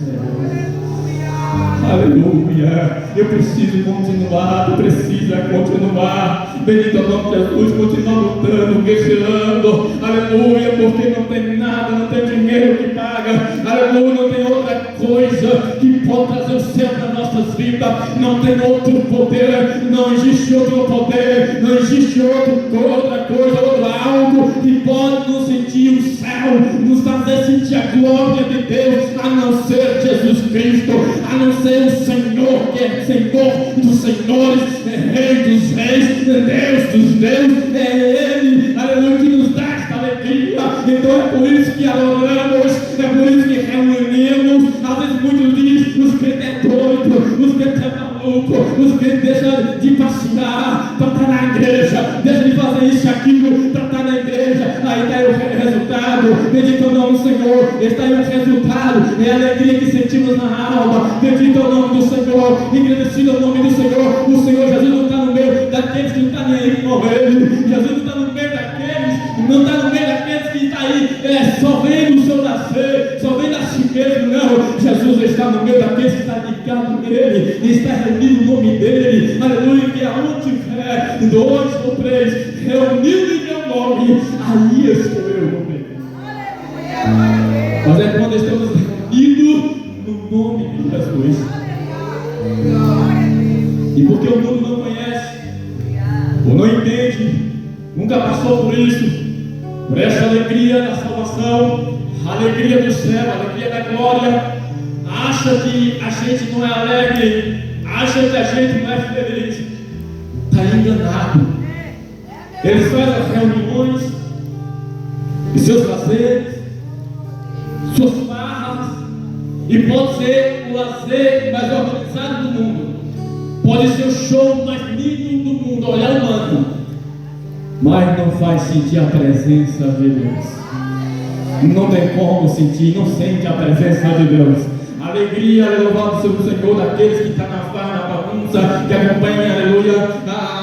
Aleluia, eu preciso continuar, tu precisa continuar. Bendito é o nome de Jesus, continuar lutando, guerreando. Aleluia, porque não tem nada, não tem dinheiro que paga. Aleluia, não tem outra coisa que pode trazer o céu para nossas vidas. Não tem outro poder, não existe outro poder, não existe outra coisa, outro algo que pode nos sentir o céu, nos fazer sentir a glória de Deus, a não ser Jesus Cristo, a não ser o Senhor, que é Senhor dos senhores, é Rei dos reis, é Deus dos deuses, é Ele, aleluia, que nos dá esta alegria. Então é por isso que adoramos, é por isso que reunimos. Às vezes muitos dizem, os crentes é doido, os crentes é maluco, os crentes deixam de passear para estar na igreja, deixam de fazer isso e aquilo para estar na igreja. aí está aí o resultado. Bendito o nome do Senhor. Está aí o resultado. É a alegria que sentimos na alma. Bendito o nome do Senhor. Engrandecido o nome do Senhor. O Senhor Jesus não está no meio daqueles que não estão nem aí com Ele. Jesus não está no meio daqueles, não está no meio daqueles que está aí só vendo o seu nascer, só vendo a si mesmo. Não, Jesus está no meio daqueles que está ligado nele, e está reunido o nome dele. Aleluia, que aonde tiver 2 ou 3 reunido em meu nome, aí estou eu no meio. Mas é quando estamos reunidos no nome de Jesus. E porque o mundo não conhece, ou não entende, nunca passou por isso, por essa alegria da salvação, a alegria do céu, a alegria da glória, acha que a gente não é alegre, acha que a gente não é feliz, está enganado. Eles fazem as reuniões e seus lazeres, suas farras, e pode ser o lazer mais organizado do mundo, pode ser o show mais lindo do mundo, olhar humano, mas não faz sentir a presença de Deus. Não tem como sentir, não sente a presença de Deus. Alegria, louvado seja o Senhor, daqueles que estão na farra, na bagunça, que acompanham, aleluia,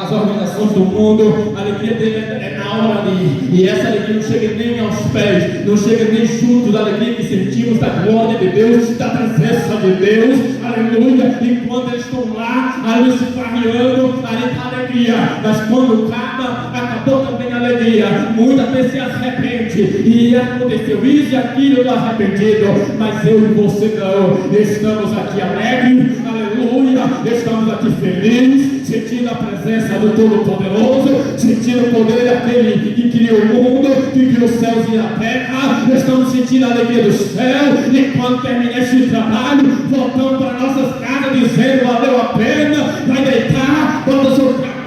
as organizações do mundo. A alegria dele é na hora de ir. E essa alegria não chega nem aos pés, não chega nem junto da alegria que sentimos da glória de Deus, da presença de Deus, aleluia. E quando eles estão lá, ali se farreando, ali está a alegria. Mas quando acabou também a alegria. Muita gente se arrepende, e aconteceu isso e aquilo do arrependido, mas eu e você não. Estamos aqui alegres, aleluia, estamos aqui felizes, sentindo a presença do Todo-Poderoso, sentindo o poder daquele que criou o mundo, que criou os céus e a terra. Estamos sentindo a alegria do céu, e quando terminar esse trabalho, voltamos para nossas casas dizendo: valeu a pena. Vai deitar, bota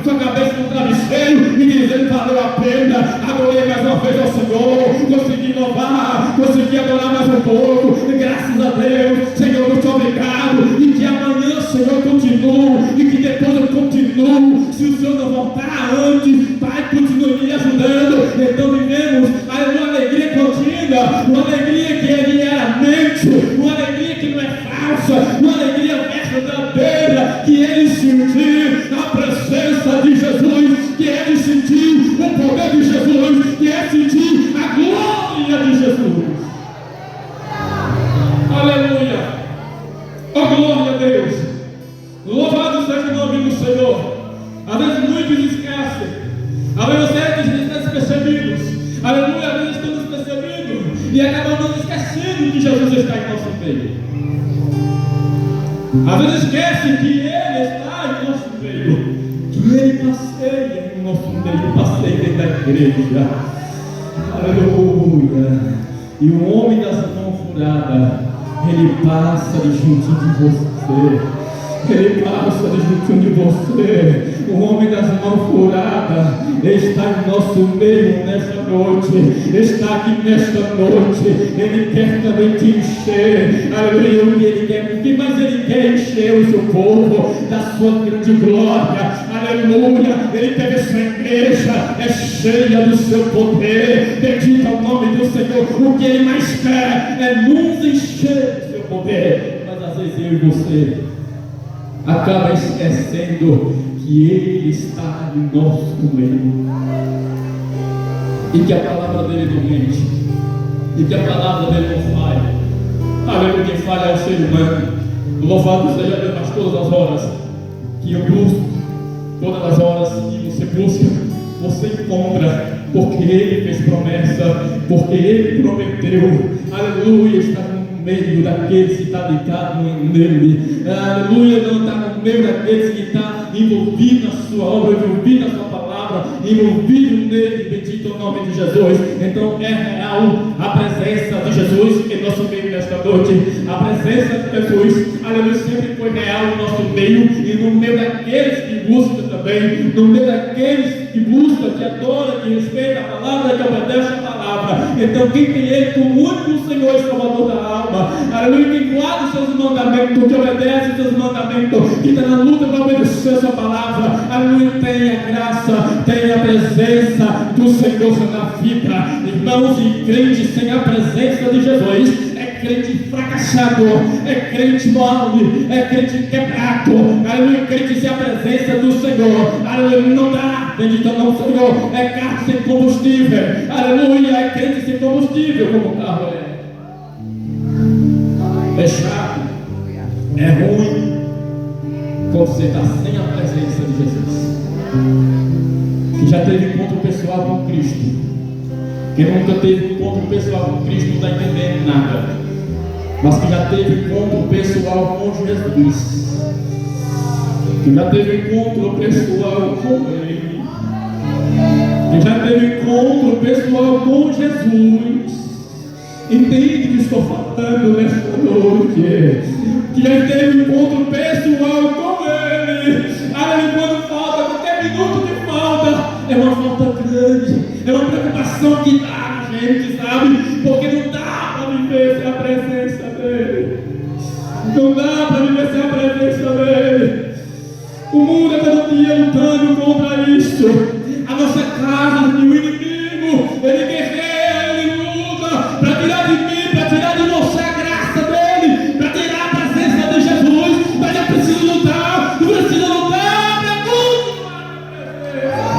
sua cabeça no travesseiro e dizendo: valeu a pena. Adorei mais uma vez ao Senhor, consegui louvar, consegui adorar mais um pouco, graças a Deus. Senhor, muito obrigado, e que amanhã, Senhor, continue, e que depois eu continuo. Se o Senhor não voltar antes, Pai, continue me ajudando. Então vivemos uma alegria contínua, uma alegria que é diariamente, uma alegria que não é falsa, uma alegria verdadeira, que ele sentir a presença de Jesus, que ele sentir o poder de Jesus, que é sentir a glória de Jesus. Aleluia! Oh, glória a Deus! Louvado seja o nome do Senhor. Às vezes muitos esquecem, às vezes vocês estão despercebidos, aleluia, às vezes estamos despercebidos e acabamos esquecendo que Jesus está em nosso meio. Às vezes esquecem que Ele está em nosso meio, que Ele passeia em nosso meio, passeia dentro da igreja. Aleluia! E o homem das mãos furadas, ele passa de juntinho de você. Ele passa de juntinho de você. O homem das mãos furadas está em nosso meio nesta noite. Está aqui nesta noite. Ele quer também te encher. Aleluia. Ele quer, o que mais ele quer? Encher o seu povo da sua grande glória. Aleluia. Ele quer ver sua igreja é cheia do seu poder. Bendito é o nome do Senhor. O que ele mais quer é nos encher do seu poder. Mas às vezes eu e você acaba esquecendo que Ele está em nosso meio, e que a palavra dele não mente, e que a palavra dele não falha. Aleluia, quem falha é o ser humano. Louvado seja Deus nas todas as horas que eu busco, todas as horas que você busca, você encontra, porque Ele fez promessa, porque Ele prometeu. Aleluia, está no meio daqueles que está ligado nele. Aleluia, não está no meio daqueles que está envolvido na sua obra, envolvido na sua palavra, envolvido nele. Bendito é o nome de Jesus. Então é real a presença de Jesus em nosso meio nesta noite. A presença de Jesus, aleluia, sempre foi real no nosso meio e no meio daqueles que que busca também, no meio daqueles que buscam, que adoram, que respeitam a palavra, que obedecem a palavra. Então quem tem Ele como único Senhor e Salvador da alma, aleluia, quem guarda os seus mandamentos, que obedece os seus mandamentos, que está na luta para obedecer a sua palavra, aleluia, tem a graça, tem a presença do Senhor na vida. Irmãos, e crente sem a presença de Jesus é crente fracassado, é crente mole, é crente quebrado, aleluia, crente sem a presença do Senhor, aleluia, não dá, bendito não, Senhor, é carro sem combustível, aleluia, é crente sem combustível, como o carro é chato, é ruim, quando você está sem a presença de Jesus, que já teve encontro pessoal com Cristo, que nunca teve encontro pessoal com Cristo, não está entendendo nada, mas que já teve encontro pessoal com Jesus, que já teve encontro pessoal com Ele, que já teve encontro pessoal com Jesus, entende o que estou falando nesta noite, que já teve encontro pessoal com Ele, aí quando falta, qualquer minuto que falta, é uma falta grande, é uma preocupação que dá a gente, sabe, porque não dá para viver sem a presença dEle, não dá para viver sem a presença dEle. O mundo é todo dia lutando contra isso, a nossa carne, o inimigo, ele guerreia, ele luta para tirar de mim, para tirar de você a graça dEle, para tirar a presença de Jesus, mas eu preciso lutar, eu preciso lutar para continuar na presença.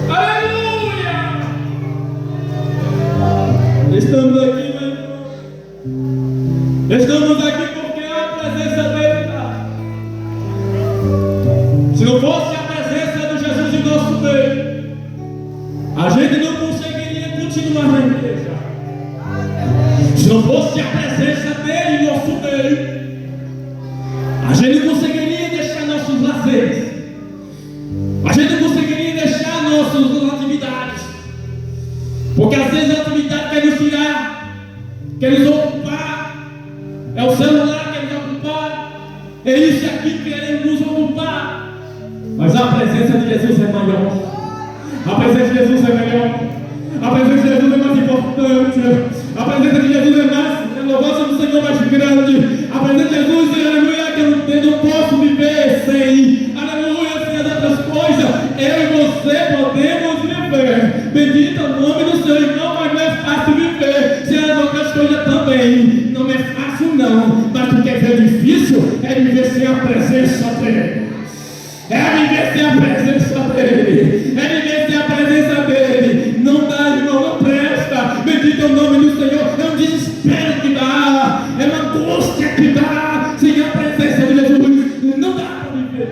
Aleluia! Estamos aqui, meu irmão. Estamos aqui porque a presença dEle está. Se não fosse a presença de Jesus em nosso meio, a gente não conseguiria continuar na igreja. Se não fosse a presença dEle em nosso meio, a gente não conseguiria deixar nossos lazeres, a gente não conseguiria deixar nossas atividades, porque às vezes a atividade quer nos tirar, quer nos ocupar, é o celular que quer nos ocupar, é isso aqui que querem nos ocupar. Mas a presença de Jesus é maior, a presença de Jesus é melhor, a presença de Jesus é mais importante, a presença de Jesus é mais, louvado do Senhor mais grande, a presença de Jesus, aleluia, que eu não posso viver sem, aleluia, sem as outras coisas, eu e você podemos viver, bendito é o nome do Senhor, irmão, mas não é fácil viver sem as outras coisas também, não é fácil não, mas o que é difícil é viver sem a presença dEle. É viver sem a presença dEle, é viver sem a presença dEle, não dá, irmão, não presta, bendito é o nome do Senhor, é um desespero que dá, é uma angústia que dá, sem a presença de Jesus, não dá para viver.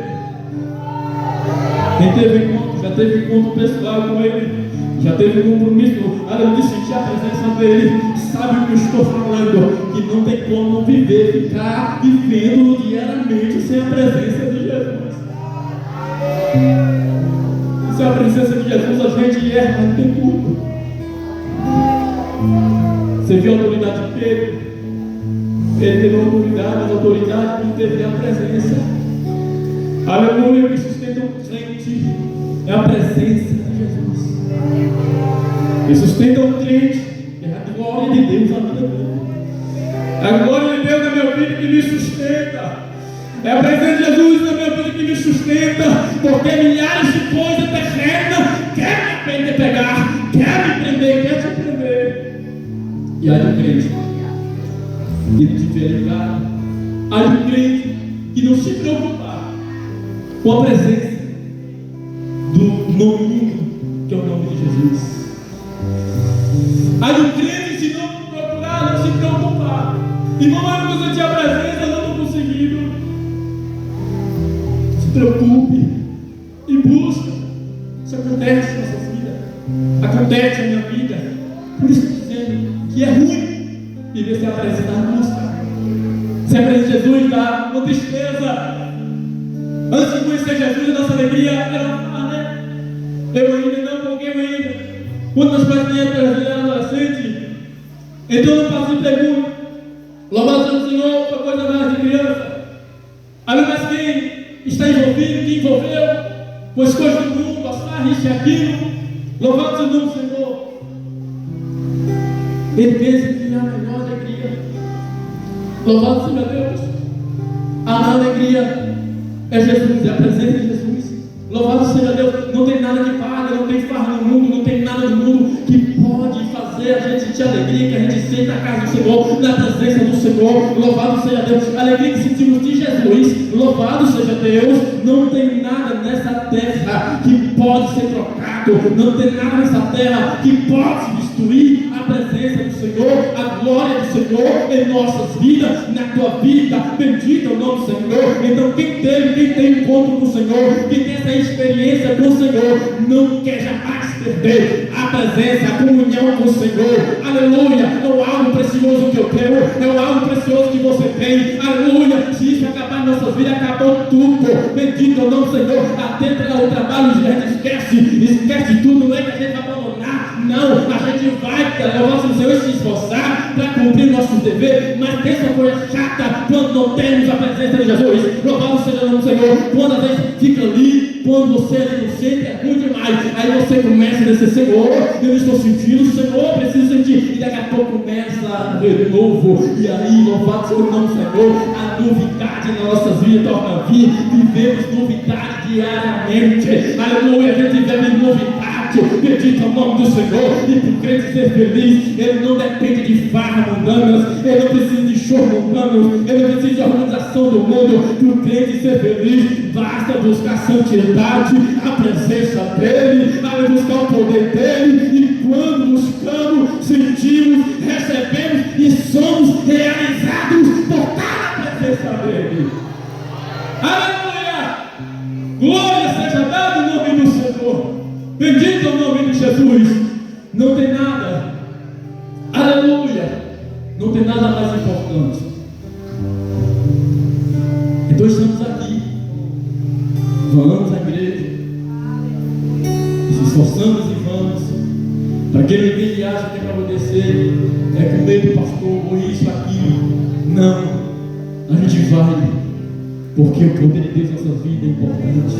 Quem teve encontro, já teve encontro pessoal com Ele, já teve compromisso, além de sentir a presença dEle, sabe o que eu estou falando, que não tem como viver, ficar vivendo diariamente sem a presença de Jesus. Sem a presença de Jesus a gente erra em tudo. Você viu a autoridade de Pedro? Ele teve a autoridade, mas a autoridade não teve a presença. Aleluia, o que sustenta o crente é a presença de Jesus. O que sustenta o crente é a glória de Deus na vida dele. A glória de Deus na minha vida que me sustenta. É a presença de Jesus na minha vida que me sustenta, porque milhares de coisas terrenas querem me pegar, quer me prender, quer te prender. E aí o crente que não se verificar, aí o crente que não se preocupar com a presença do nome único, que é o nome de Jesus. Aí o crente, se não procurar, não se preocupar, irmão, mas não sentir a presença, eu não estou conseguindo. Se preocupe e busca. Isso acontece na sua vida, acontece na minha vida. Por isso que eu estou dizendo que é ruim viver sem a presença da música, sem a presença de Jesus, dá uma tristeza. Antes de conhecer Jesus, a nossa alegria era né? Eu ainda não, porque eu ainda. Quando meus pais eram adolescentes, então eu faço pergunta. Louvado seja o Senhor, foi coisa mais de criança. Ali, mas quem está envolvido, que envolveu com as coisas do mundo, as farras e aquilo. Louvado seja o nome do Senhor. Ele pensa que é a melhor alegria. Louvado seja Deus. A maior alegria é Jesus, é a presença de Jesus. Louvado seja Deus. Não tem nada que paga, não tem farra no mundo, não tem nada no mundo que pode fazer a gente sentir alegria que a gente sente na casa do Senhor, na presença do Senhor. Louvado seja Deus. A alegria que sentimos de Jesus. Louvado seja Deus. Não tem nada nessa terra que pode ser trocado. Não tem nada nessa terra que pode destruir a presença do Senhor, a glória do Senhor em nossas vidas, na tua vida. Bendito é o nome do Senhor. Então quem tem encontro com o Senhor, quem tem essa experiência com o Senhor, não quer jamais perder a presença, a comunhão com o Senhor. Aleluia. É algo precioso que eu tenho, é algo precioso que você tem. Aleluia. Se isso acabar em nossas vidas, acabou tudo. Bendito é o nome do Senhor. Até o trabalho a gente esquece tudo. Não é que a gente vai abandonar, não, a gente vai, o nosso Senhor, se esforçar para cumprir nossos deveres, mas tem essa coisa chata quando não temos a presença de Jesus. Louvado seja o nome do Senhor. Quando a gente fica ali, quando você ali não sente, é ruim demais. Aí você começa a dizer, Senhor, eu estou sentindo, Senhor, preciso sentir. E daqui a pouco começa de novo. E aí, louvado seja o nome do Senhor, a novidade nas nossas vidas torna a vir. Vivemos novidade diariamente. Aleluia, a gente vive novidade. Bendito é o nome do Senhor. E para o crente ser feliz, ele não depende de farra mundanas, ele não precisa de show mundano, ele não precisa de organização do mundo. Para o crente ser feliz, basta buscar santidade, a presença dele, buscar o poder dele. E quando buscamos, sentimos, recebemos e somos realizados por cada presença dele. Aleluia! Glória seja dada em nome do Senhor. Bendito é o nome de Jesus. Não tem nada, aleluia, não tem nada mais importante. Então estamos aqui, vamos à igreja, se esforçamos e vamos. Para quem não entende, acha que é para obedecer, é com medo do pastor, ou isso, aquilo. Não, a gente vai, porque o poder de Deus na nossa vida é importante.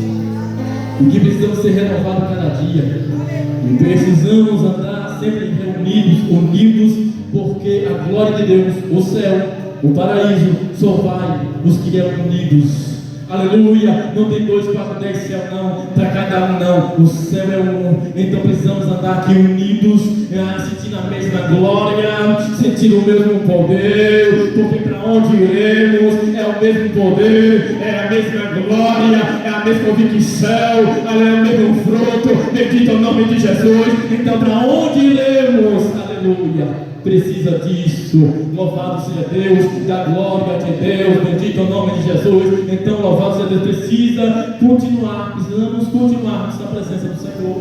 E que precisamos ser renovados cada dia. E precisamos andar sempre unidos, porque a glória de Deus, o céu, o paraíso, só vai os que eram unidos. Aleluia, não tem 2, 4, 10 céu não, para cada um não, o céu é um. Então precisamos andar aqui unidos, sentindo a mesma glória, sentindo o mesmo poder, porque para onde iremos é o mesmo poder, é a mesma glória, é a mesma convicção, é o mesmo fruto. Bendito é o nome de Jesus. Então para onde iremos? Aleluia. Precisa disso. Louvado seja Deus, da glória de Deus. Bendito é o nome de Jesus. Então louvado seja Deus. Precisa continuar, precisamos continuar nessa presença do Senhor.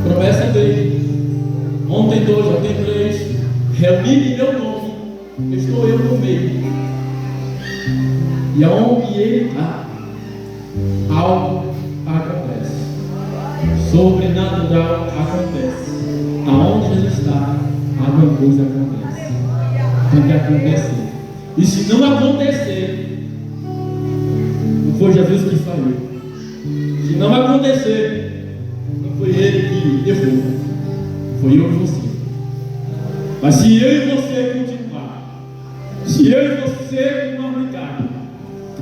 Promessa dele. Ontem 2, ontem 3. Reunir em meu nome, estou eu no meio. E aonde ele está, algo acontece. Sobrenatural acontece. Aonde Jesus está, alguma coisa acontece. Tem que acontecer. E se não acontecer, não foi Jesus que falou. Se não acontecer, não foi ele que errou. Foi eu e você. Mas se eu e você continuar, se eu e você continuar ligado,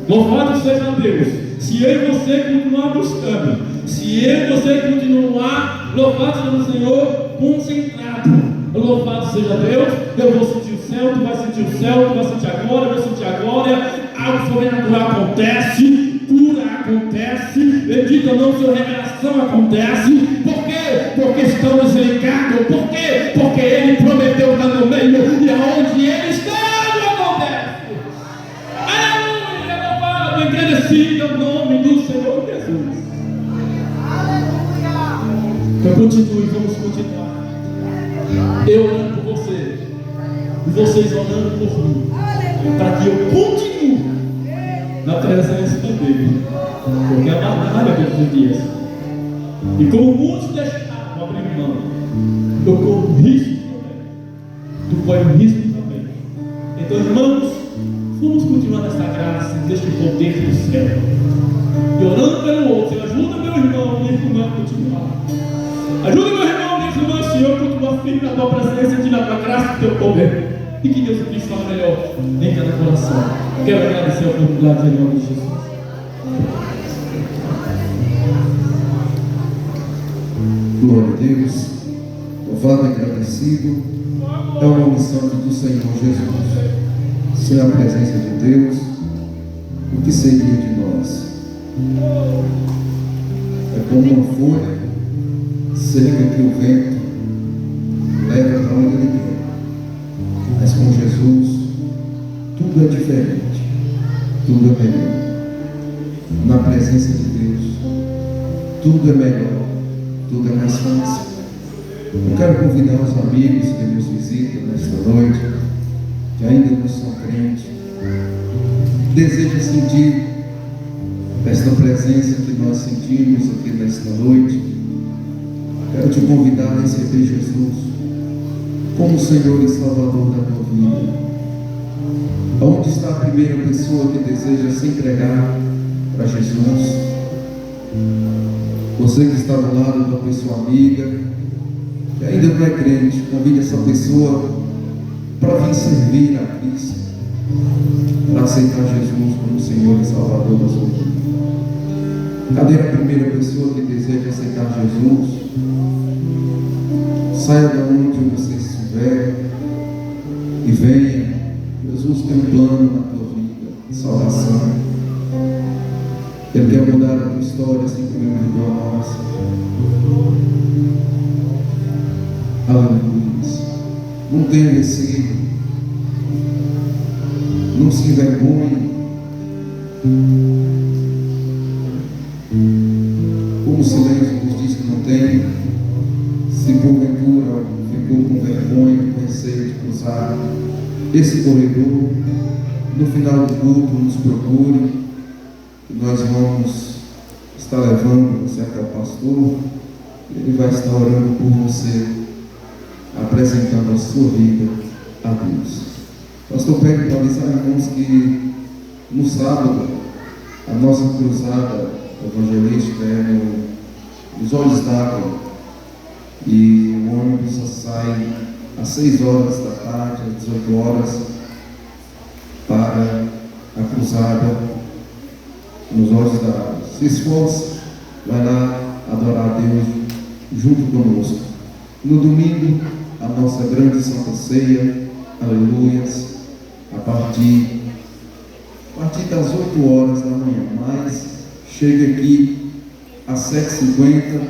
louvado seja Deus. Se eu e você continuar buscando, se eu e você continuar, louvado seja o Senhor, concentrado, louvado seja Deus. Eu vou sentir o céu, tu vai sentir o céu, tu vai sentir a glória, eu vou sentir a glória. Algo sobrenatural acontece, cura acontece, bendito não, sua revelação acontece. Por quê? Porque estamos ligados. Por quê? Porque Ele prometeu estar no meio, e aonde Ele está, acontece. Aleluia, louvado, engrandecido é o nome do Senhor Jesus. Então continue, vamos continuar. Eu orando por você, e vocês orando por mim, para que eu continue na presença dele, porque é uma batalha todos os dias. E como muitos deixaram abrir mão, eu corro risco também, tu corre risco também. Então, irmãos, Vamos continuar nessa graça, neste poder do céu. E orando pelo outro, Senhor, ajuda meu irmão, minha irmã a continuar. Ajuda meu irmão, minha irmã, Senhor, a continuar firme na tua presença, aqui na tua graça e teu poder. E que Deus Cristo fala melhor em cada coração. Quero agradecer a oportunidade em nome de Jesus. Glória a Deus, louvado e agradecido é o nome santo do Senhor Jesus. Sem a presença de Deus, o que seria de nós? É como uma folha seca que o vento leva para onde ele quer. Mas com Jesus, tudo é diferente, tudo é melhor. Na presença de Deus, tudo é melhor, tudo é mais fácil. Eu quero convidar os amigos que nos visitam nesta noite, que ainda não são crentes, desejam sentir esta presença que nós sentimos aqui nesta noite. Quero te convidar a receber Jesus como Senhor e Salvador da tua vida. Onde está a primeira pessoa que deseja se entregar para Jesus? Você que está do lado da pessoa amiga, que ainda não é crente, convide essa pessoa para vir servir a Cristo, para aceitar Jesus como Senhor e Salvador da sua vida. Cadê a primeira pessoa que deseja aceitar Jesus? Saia de onde você estiver e venha. Jesus tem um plano na tua vida, salvação. Ele quer mudar a tua história, assim como Ele mudou a nossa. Aleluia. Não tenha receio. Não se envergonhe. Como o silêncio nos diz que não tem, se porventura ficou com vergonha, com receio de cruzar esse corredor, no final do culto nos procure, e nós vamos estar levando você até o pastor, e ele vai estar orando por você, apresentando a sua vida a Deus. Pastor, pede para avisar, irmãos, que no sábado a nossa cruzada evangelística é nos Olhos d'Água, e o ônibus só sai às 6 horas da tarde, às 18 horas, para a cruzada nos Olhos d'Água. Se esforce, vai lá adorar a Deus junto conosco. No domingo, a nossa grande Santa Ceia, aleluias, a partir das 8 horas da manhã, mas chega aqui às 7h50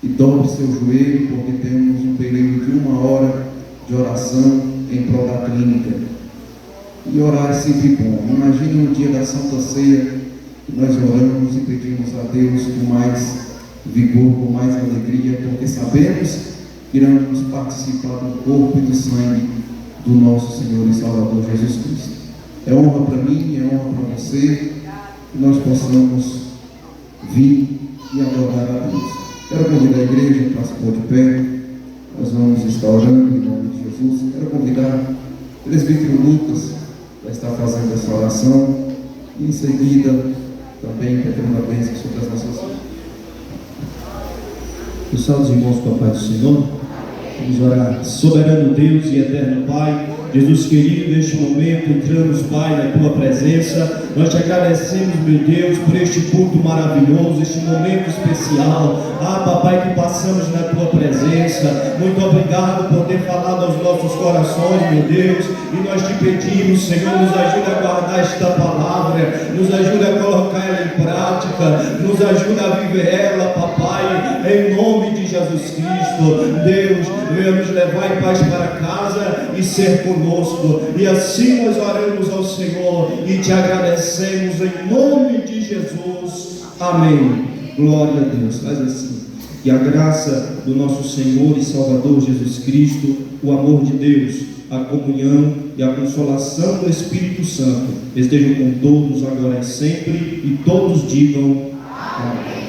e dobre seu joelho, porque temos um período de 1 hora de oração em prol da clínica. E orar é sempre bom. Imagine no dia da Santa Ceia que nós oramos e pedimos a Deus com mais vigor, com mais alegria, porque sabemos que iremos participar do corpo e do sangue do nosso Senhor e Salvador Jesus Cristo. É honra para mim, é honra para você, que nós possamos vir e adorar a Deus. Quero convidar a igreja para se pôr de pé. Nós vamos estar orando em nome de Jesus. Quero convidar o presbítero Lucas para estar fazendo essa oração. E em seguida, também pedindo a bênção sobre as nossas vidas. Os salve irmãos com a paz do Senhor. Vamos orar. Soberano Deus e eterno Pai, Jesus querido, neste momento entramos, Pai, na Tua presença. Nós te agradecemos, meu Deus, por este culto maravilhoso, este momento especial. Papai, que passamos na Tua presença. Muito obrigado por ter falado aos nossos corações, meu Deus. E nós te pedimos, Senhor, nos ajude a guardar esta palavra, nos ajude a colocar ela em prática, nos ajude a viver ela, papai, em nome de Jesus Cristo. Deus, venha nos levar em paz para casa e ser conosco. E assim nós oramos ao Senhor e te agradecemos em nome de Jesus. Amém. Glória a Deus. Faz assim. Que a graça do nosso Senhor e Salvador Jesus Cristo, o amor de Deus, a comunhão e a consolação do Espírito Santo estejam com todos agora e sempre, e todos digam amém.